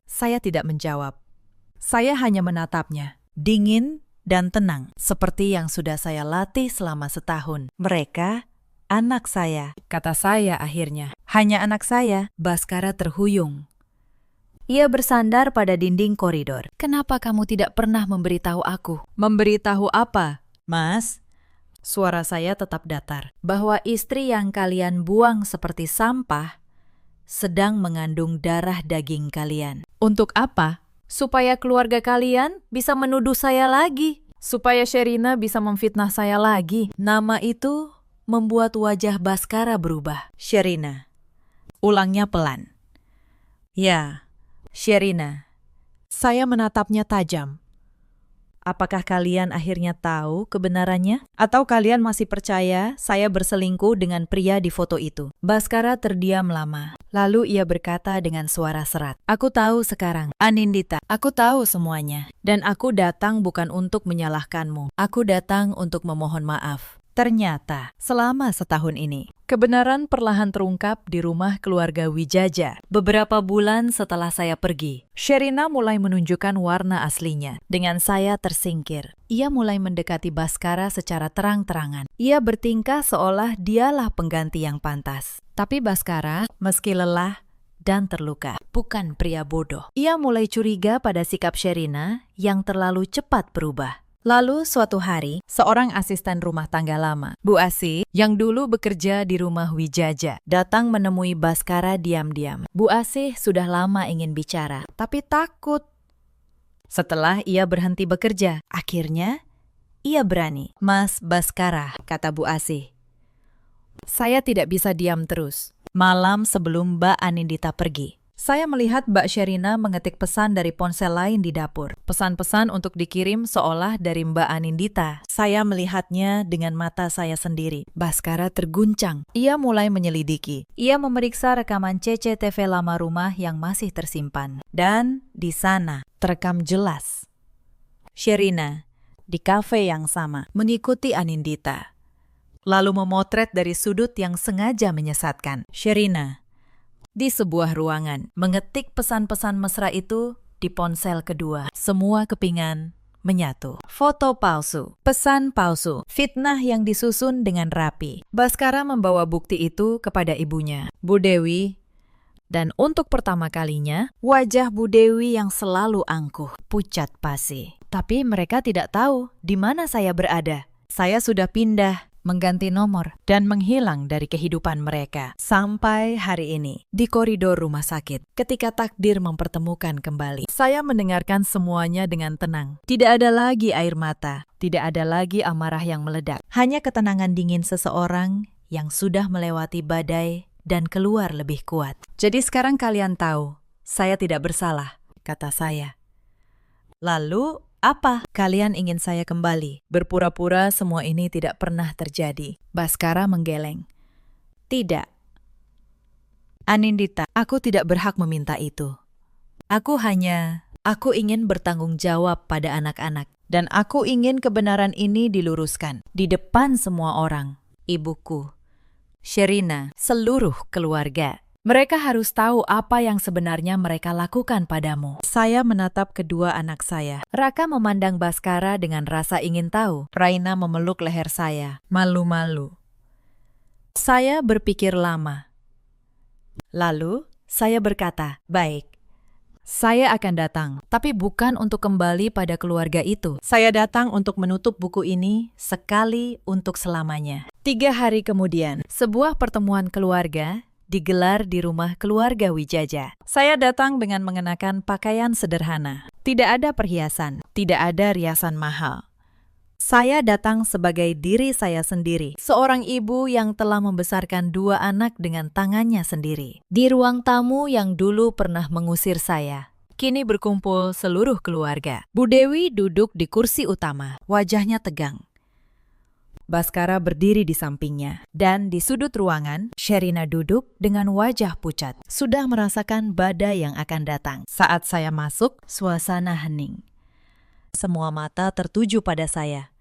Saya tidak menjawab. Saya hanya menatapnya, dingin dan tenang, seperti yang sudah saya latih selama setahun. Mereka, anak saya, kata saya akhirnya. Hanya anak saya. Baskara terhuyung. Ia bersandar pada dinding koridor. Kenapa kamu tidak pernah memberitahu aku? Memberitahu apa, Mas? Suara saya tetap datar. Bahwa istri yang kalian buang seperti sampah sedang mengandung darah daging kalian. Untuk apa? Supaya keluarga kalian bisa menuduh saya lagi. Supaya Sherina bisa memfitnah saya lagi. Nama itu membuat wajah Baskara berubah. Sherina. Ulangnya pelan. Ya, Sherina. Saya menatapnya tajam. Apakah kalian akhirnya tahu kebenarannya? Atau kalian masih percaya saya berselingkuh dengan pria di foto itu? Baskara terdiam lama. Lalu ia berkata dengan suara serat. Aku tahu sekarang, Anindita. Aku tahu semuanya. Dan aku datang bukan untuk menyalahkanmu. Aku datang untuk memohon maaf. Ternyata, selama setahun ini, kebenaran perlahan terungkap di rumah keluarga Wijaja. Beberapa bulan setelah saya pergi, Sherina mulai menunjukkan warna aslinya. Dengan saya tersingkir, ia mulai mendekati Baskara secara terang-terangan. Ia bertingkah seolah dialah pengganti yang pantas. Tapi Baskara, meski lelah dan terluka, bukan pria bodoh. Ia mulai curiga pada sikap Sherina yang terlalu cepat berubah. Lalu suatu hari, seorang asisten rumah tangga lama, Bu Asih, yang dulu bekerja di rumah Wijaja, datang menemui Baskara diam-diam. Bu Asih sudah lama ingin bicara, tapi takut. Setelah ia berhenti bekerja, akhirnya ia berani. Mas Baskara, kata Bu Asih. Saya tidak bisa diam terus. Malam sebelum Mbak Anindita pergi, saya melihat Mbak Sherina mengetik pesan dari ponsel lain di dapur. Pesan-pesan untuk dikirim seolah dari Mbak Anindita. Saya melihatnya dengan mata saya sendiri. Baskara terguncang. Ia mulai menyelidiki. Ia memeriksa rekaman CCTV lama rumah yang masih tersimpan. Dan di sana terekam jelas. Sherina di kafe yang sama mengikuti Anindita. Lalu memotret dari sudut yang sengaja menyesatkan. Sherina di sebuah ruangan mengetik pesan-pesan mesra itu di ponsel kedua. Semua kepingan menyatu. Foto palsu, pesan palsu, fitnah yang disusun dengan rapi. Baskara membawa bukti itu kepada ibunya, Bu Dewi. Dan untuk pertama kalinya, wajah Bu Dewi yang selalu angkuh, pucat pasi. Tapi mereka tidak tahu di mana saya berada. Saya sudah pindah, mengganti nomor, dan menghilang dari kehidupan mereka. Sampai hari ini, di koridor rumah sakit, ketika takdir mempertemukan kembali. Saya mendengarkan semuanya dengan tenang. Tidak ada lagi air mata, tidak ada lagi amarah yang meledak. Hanya ketenangan dingin seseorang yang sudah melewati badai dan keluar lebih kuat. Jadi sekarang kalian tahu, saya tidak bersalah, kata saya. Lalu, apa? Kalian ingin saya kembali? Berpura-pura semua ini tidak pernah terjadi. Baskara menggeleng. Tidak. Anindita, aku tidak berhak meminta itu. Aku ingin bertanggung jawab pada anak-anak. Dan aku ingin kebenaran ini diluruskan di depan semua orang. Ibuku, Sherina, seluruh keluarga. Mereka harus tahu apa yang sebenarnya mereka lakukan padamu. Saya menatap kedua anak saya. Raka memandang Baskara dengan rasa ingin tahu. Raina memeluk leher saya, malu-malu. Saya berpikir lama. Lalu, saya berkata, baik, saya akan datang, tapi bukan untuk kembali pada keluarga itu. Saya datang untuk menutup buku ini sekali untuk selamanya. 3 hari kemudian, sebuah pertemuan keluarga digelar di rumah keluarga Wijaja. Saya datang dengan mengenakan pakaian sederhana. Tidak ada perhiasan, tidak ada riasan mahal. Saya datang sebagai diri saya sendiri, seorang ibu yang telah membesarkan 2 anak dengan tangannya sendiri. Di ruang tamu yang dulu pernah mengusir saya, kini berkumpul seluruh keluarga. Bu Dewi duduk di kursi utama, wajahnya tegang. Baskara berdiri di sampingnya, dan di sudut ruangan, Sherina duduk dengan wajah pucat, sudah merasakan badai yang akan datang. Saat saya masuk, suasana hening. Semua mata tertuju pada saya,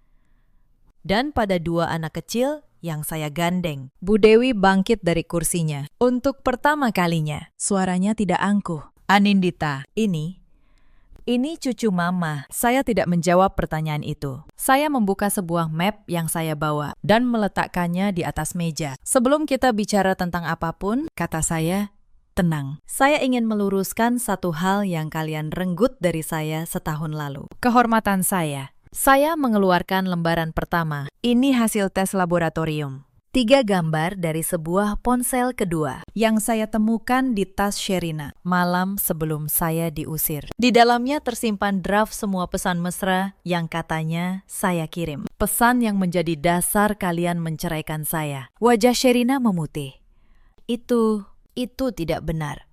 dan pada 2 anak kecil yang saya gandeng. Bu Dewi bangkit dari kursinya. Untuk pertama kalinya, suaranya tidak angkuh. Anindita, ini cucu mama. Saya tidak menjawab pertanyaan itu. Saya membuka sebuah map yang saya bawa dan meletakkannya di atas meja. Sebelum kita bicara tentang apapun, kata saya, tenang. Saya ingin meluruskan satu hal yang kalian renggut dari saya setahun lalu. Kehormatan saya. Saya mengeluarkan lembaran pertama. Ini hasil tes laboratorium. 3 gambar dari sebuah ponsel kedua yang saya temukan di tas Sherina malam sebelum saya diusir. Di dalamnya tersimpan draft semua pesan mesra yang katanya saya kirim. Pesan yang menjadi dasar kalian menceraikan saya. Wajah Sherina memutih. Itu tidak benar.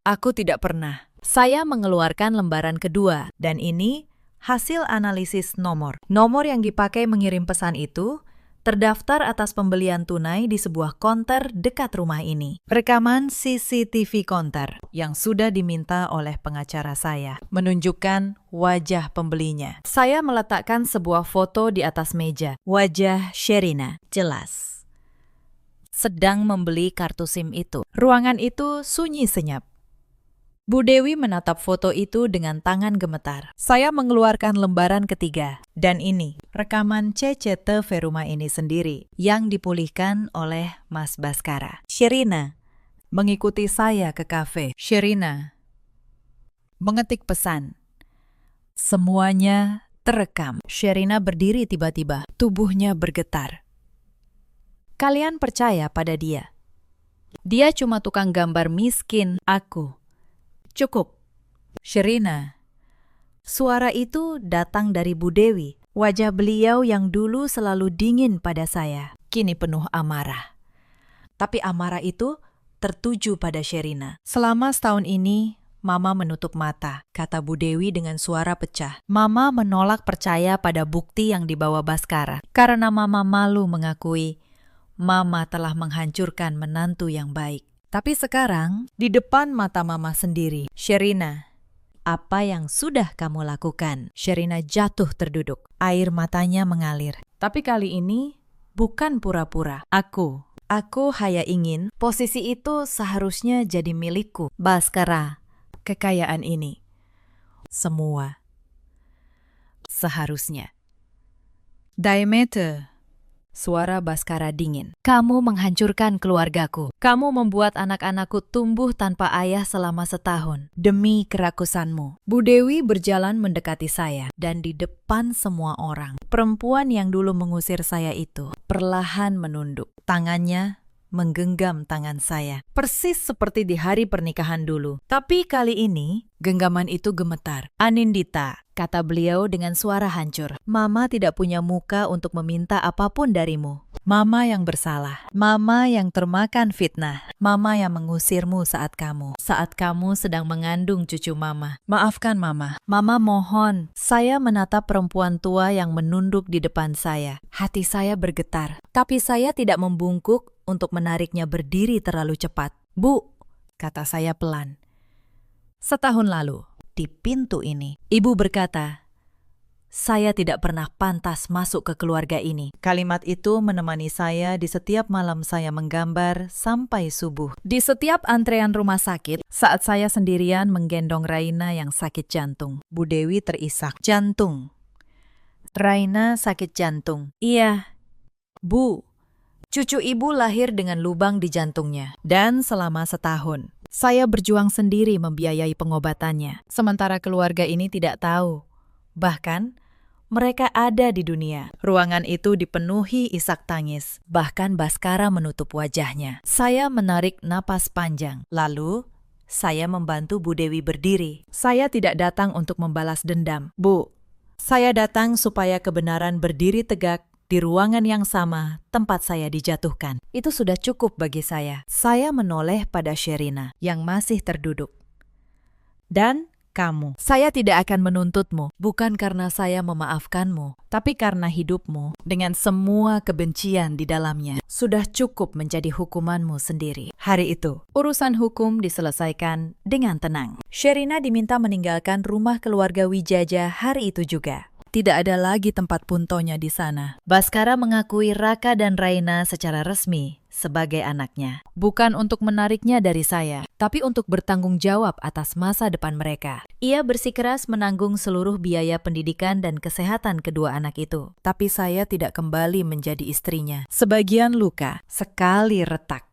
Aku tidak pernah. Saya mengeluarkan lembaran kedua dan ini hasil analisis nomor. Nomor yang dipakai mengirim pesan itu terdaftar atas pembelian tunai di sebuah konter dekat rumah ini. Rekaman CCTV konter yang sudah diminta oleh pengacara saya menunjukkan wajah pembelinya. Saya meletakkan sebuah foto di atas meja. Wajah Sherina jelas sedang membeli kartu SIM itu. Ruangan itu sunyi senyap. Bu Dewi menatap foto itu dengan tangan gemetar. Saya mengeluarkan lembaran ketiga. Dan ini, rekaman CCTV rumah ini sendiri yang dipulihkan oleh Mas Baskara. Sherina mengikuti saya ke kafe. Sherina mengetik pesan. Semuanya terekam. Sherina berdiri tiba-tiba. Tubuhnya bergetar. Kalian percaya pada dia? Dia cuma tukang gambar miskin. Aku. Cukup. Sherina, Suara itu datang dari Bu Dewi. Wajah beliau yang dulu selalu dingin pada saya, kini penuh amarah. Tapi amarah itu tertuju pada Sherina. Selama setahun ini, Mama menutup mata, kata Bu Dewi dengan suara pecah. Mama menolak percaya pada bukti yang dibawa Baskara. Karena Mama malu mengakui, Mama telah menghancurkan menantu yang baik. Tapi sekarang, di depan mata Mama sendiri, Sherina, apa yang sudah kamu lakukan? Sherina jatuh terduduk. Air matanya mengalir. Tapi kali ini, bukan pura-pura. Aku hanya ingin posisi itu seharusnya jadi milikku. Baskara, kekayaan ini. Semua. Seharusnya. Daimete. Suara Baskara dingin. Kamu menghancurkan keluargaku. Kamu membuat anak-anakku tumbuh tanpa ayah selama setahun. Demi kerakusanmu. Bu Dewi berjalan mendekati saya. Dan di depan semua orang. Perempuan yang dulu mengusir saya itu perlahan menunduk. Tangannya menggenggam tangan saya. Persis seperti di hari pernikahan dulu. Tapi kali ini, genggaman itu gemetar. Anindita, kata beliau dengan suara hancur. Mama tidak punya muka untuk meminta apapun darimu. Mama yang bersalah. Mama yang termakan fitnah. Mama yang mengusirmu saat kamu sedang mengandung cucu Mama. Maafkan Mama. Mama mohon. Saya menatap perempuan tua yang menunduk di depan saya. Hati saya bergetar. Tapi saya tidak membungkuk untuk menariknya berdiri terlalu cepat. Bu, kata saya pelan. Setahun lalu, di pintu ini, ibu berkata, saya tidak pernah pantas masuk ke keluarga ini. Kalimat itu menemani saya di setiap malam saya menggambar sampai subuh. Di setiap antrean rumah sakit, saat saya sendirian menggendong Raina yang sakit jantung. Bu Dewi terisak. Jantung. Raina sakit jantung. Iya. Bu, cucu ibu lahir dengan lubang di jantungnya. Dan selama setahun, saya berjuang sendiri membiayai pengobatannya. Sementara keluarga ini tidak tahu. Bahkan, mereka ada di dunia. Ruangan itu dipenuhi isak tangis. Bahkan Baskara menutup wajahnya. Saya menarik napas panjang. Lalu, saya membantu Bu Dewi berdiri. Saya tidak datang untuk membalas dendam. Bu, saya datang supaya kebenaran berdiri tegak di ruangan yang sama tempat saya dijatuhkan. Itu sudah cukup bagi saya. Saya menoleh pada Sherina yang masih terduduk. Dan kamu. Saya tidak akan menuntutmu, bukan karena saya memaafkanmu, tapi karena hidupmu dengan semua kebencian di dalamnya sudah cukup menjadi hukumanmu sendiri. Hari itu, urusan hukum diselesaikan dengan tenang. Sherina diminta meninggalkan rumah keluarga Wijaja hari itu juga. Tidak ada lagi tempat puntonya di sana. Baskara mengakui Raka dan Raina secara resmi sebagai anaknya. Bukan untuk menariknya dari saya, tapi untuk bertanggung jawab atas masa depan mereka. Ia bersikeras menanggung seluruh biaya pendidikan dan kesehatan kedua anak itu. Tapi saya tidak kembali menjadi istrinya. Sebagian luka, sekali retak,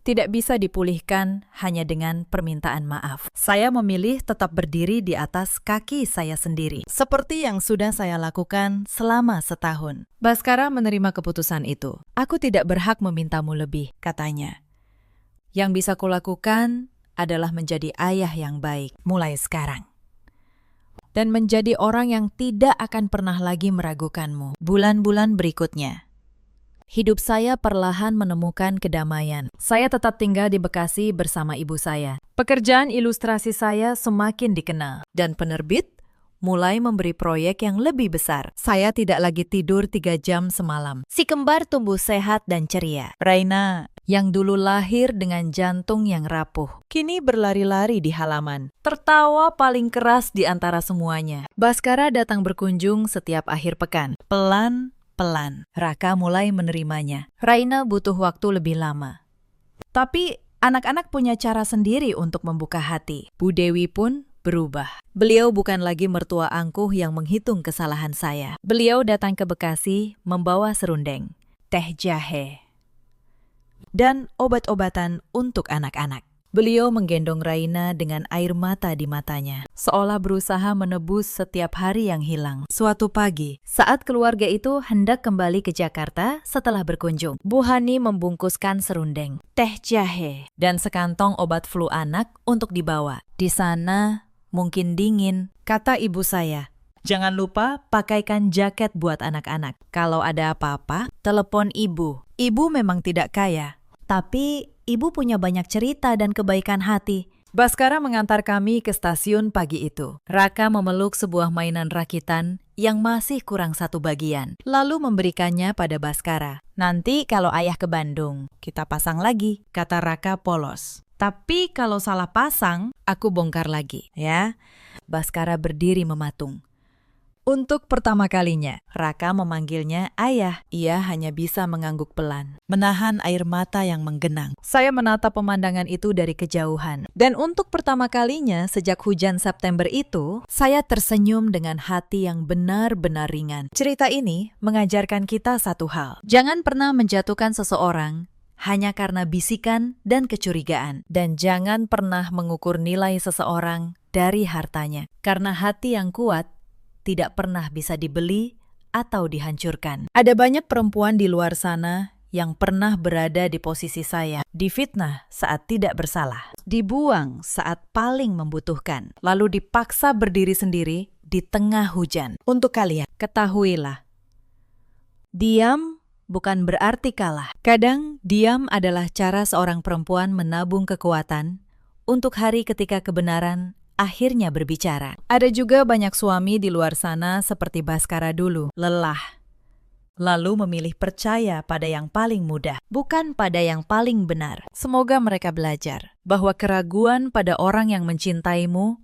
tidak bisa dipulihkan hanya dengan permintaan maaf. Saya memilih tetap berdiri di atas kaki saya sendiri, seperti yang sudah saya lakukan selama setahun. Baskara menerima keputusan itu. Aku tidak berhak memintamu lebih, katanya. Yang bisa kulakukan adalah menjadi ayah yang baik mulai sekarang. Dan menjadi orang yang tidak akan pernah lagi meragukanmu. Bulan-bulan berikutnya, hidup saya perlahan menemukan kedamaian. Saya tetap tinggal di Bekasi bersama ibu saya. Pekerjaan ilustrasi saya semakin dikenal. Dan penerbit mulai memberi proyek yang lebih besar. Saya tidak lagi tidur 3 jam semalam. Si kembar tumbuh sehat dan ceria. Raina, yang dulu lahir dengan jantung yang rapuh, kini berlari-lari di halaman. Tertawa paling keras di antara semuanya. Baskara datang berkunjung setiap akhir pekan. Pelan-pelan, Raka mulai menerimanya. Raina butuh waktu lebih lama. Tapi anak-anak punya cara sendiri untuk membuka hati. Bu Dewi pun berubah. Beliau bukan lagi mertua angkuh yang menghitung kesalahan saya. Beliau datang ke Bekasi membawa serundeng, teh jahe, dan obat-obatan untuk anak-anak. Beliau menggendong Raina dengan air mata di matanya, seolah berusaha menebus setiap hari yang hilang. Suatu pagi, saat keluarga itu hendak kembali ke Jakarta setelah berkunjung, Bu Hani membungkuskan serundeng, teh jahe, dan sekantong obat flu anak untuk dibawa. Di sana, mungkin dingin, kata ibu saya. Jangan lupa pakaikan jaket buat anak-anak. Kalau ada apa-apa, telepon ibu. Ibu memang tidak kaya, tapi ibu punya banyak cerita dan kebaikan hati. Baskara mengantar kami ke stasiun pagi itu. Raka memeluk sebuah mainan rakitan yang masih kurang satu bagian, lalu memberikannya pada Baskara. Nanti kalau ayah ke Bandung, kita pasang lagi, kata Raka polos. Tapi kalau salah pasang, aku bongkar lagi, ya. Baskara berdiri mematung. Untuk pertama kalinya, Raka memanggilnya ayah. Ia hanya bisa mengangguk pelan, menahan air mata yang menggenang. Saya menatap pemandangan itu dari kejauhan. Dan untuk pertama kalinya sejak hujan September itu, saya tersenyum dengan hati yang benar-benar ringan. Cerita ini mengajarkan kita satu hal. Jangan pernah menjatuhkan seseorang hanya karena bisikan dan kecurigaan. Dan jangan pernah mengukur nilai seseorang dari hartanya. Karena hati yang kuat tidak pernah bisa dibeli atau dihancurkan. Ada banyak perempuan di luar sana yang pernah berada di posisi saya, difitnah saat tidak bersalah, dibuang saat paling membutuhkan, lalu dipaksa berdiri sendiri di tengah hujan. Untuk kalian, ketahuilah, diam bukan berarti kalah. Kadang diam adalah cara seorang perempuan menabung kekuatan untuk hari ketika kebenaran akhirnya berbicara. Ada juga banyak suami di luar sana seperti Baskara dulu, lelah, lalu memilih percaya pada yang paling mudah, bukan pada yang paling benar. Semoga mereka belajar bahwa keraguan pada orang yang mencintaimu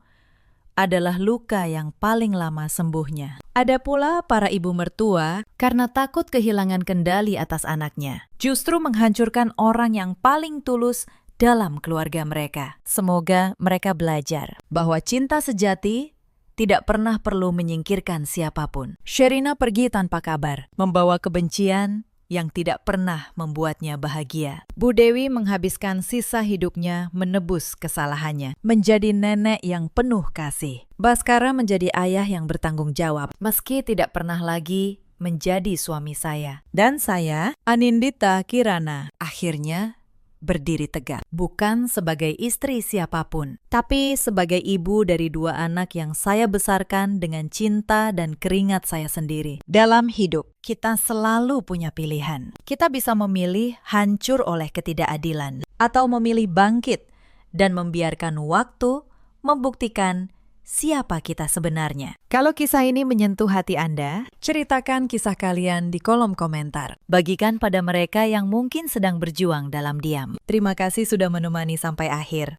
adalah luka yang paling lama sembuhnya. Ada pula para ibu mertua karena takut kehilangan kendali atas anaknya, justru menghancurkan orang yang paling tulus dalam keluarga mereka. Semoga mereka belajar bahwa cinta sejati tidak pernah perlu menyingkirkan siapapun. Sherina pergi tanpa kabar, membawa kebencian yang tidak pernah membuatnya bahagia. Bu Dewi menghabiskan sisa hidupnya menebus kesalahannya, menjadi nenek yang penuh kasih. Baskara menjadi ayah yang bertanggung jawab, meski tidak pernah lagi menjadi suami saya. Dan saya, Anindita Kirana, akhirnya berdiri tegak, bukan sebagai istri siapapun, tapi sebagai ibu dari dua anak yang saya besarkan dengan cinta dan keringat saya sendiri. Dalam hidup, kita selalu punya pilihan. Kita bisa memilih hancur oleh ketidakadilan, atau memilih bangkit dan membiarkan waktu membuktikan siapa kita sebenarnya. Kalau kisah ini menyentuh hati Anda, ceritakan kisah kalian di kolom komentar. Bagikan pada mereka yang mungkin sedang berjuang dalam diam. Terima kasih sudah menemani sampai akhir.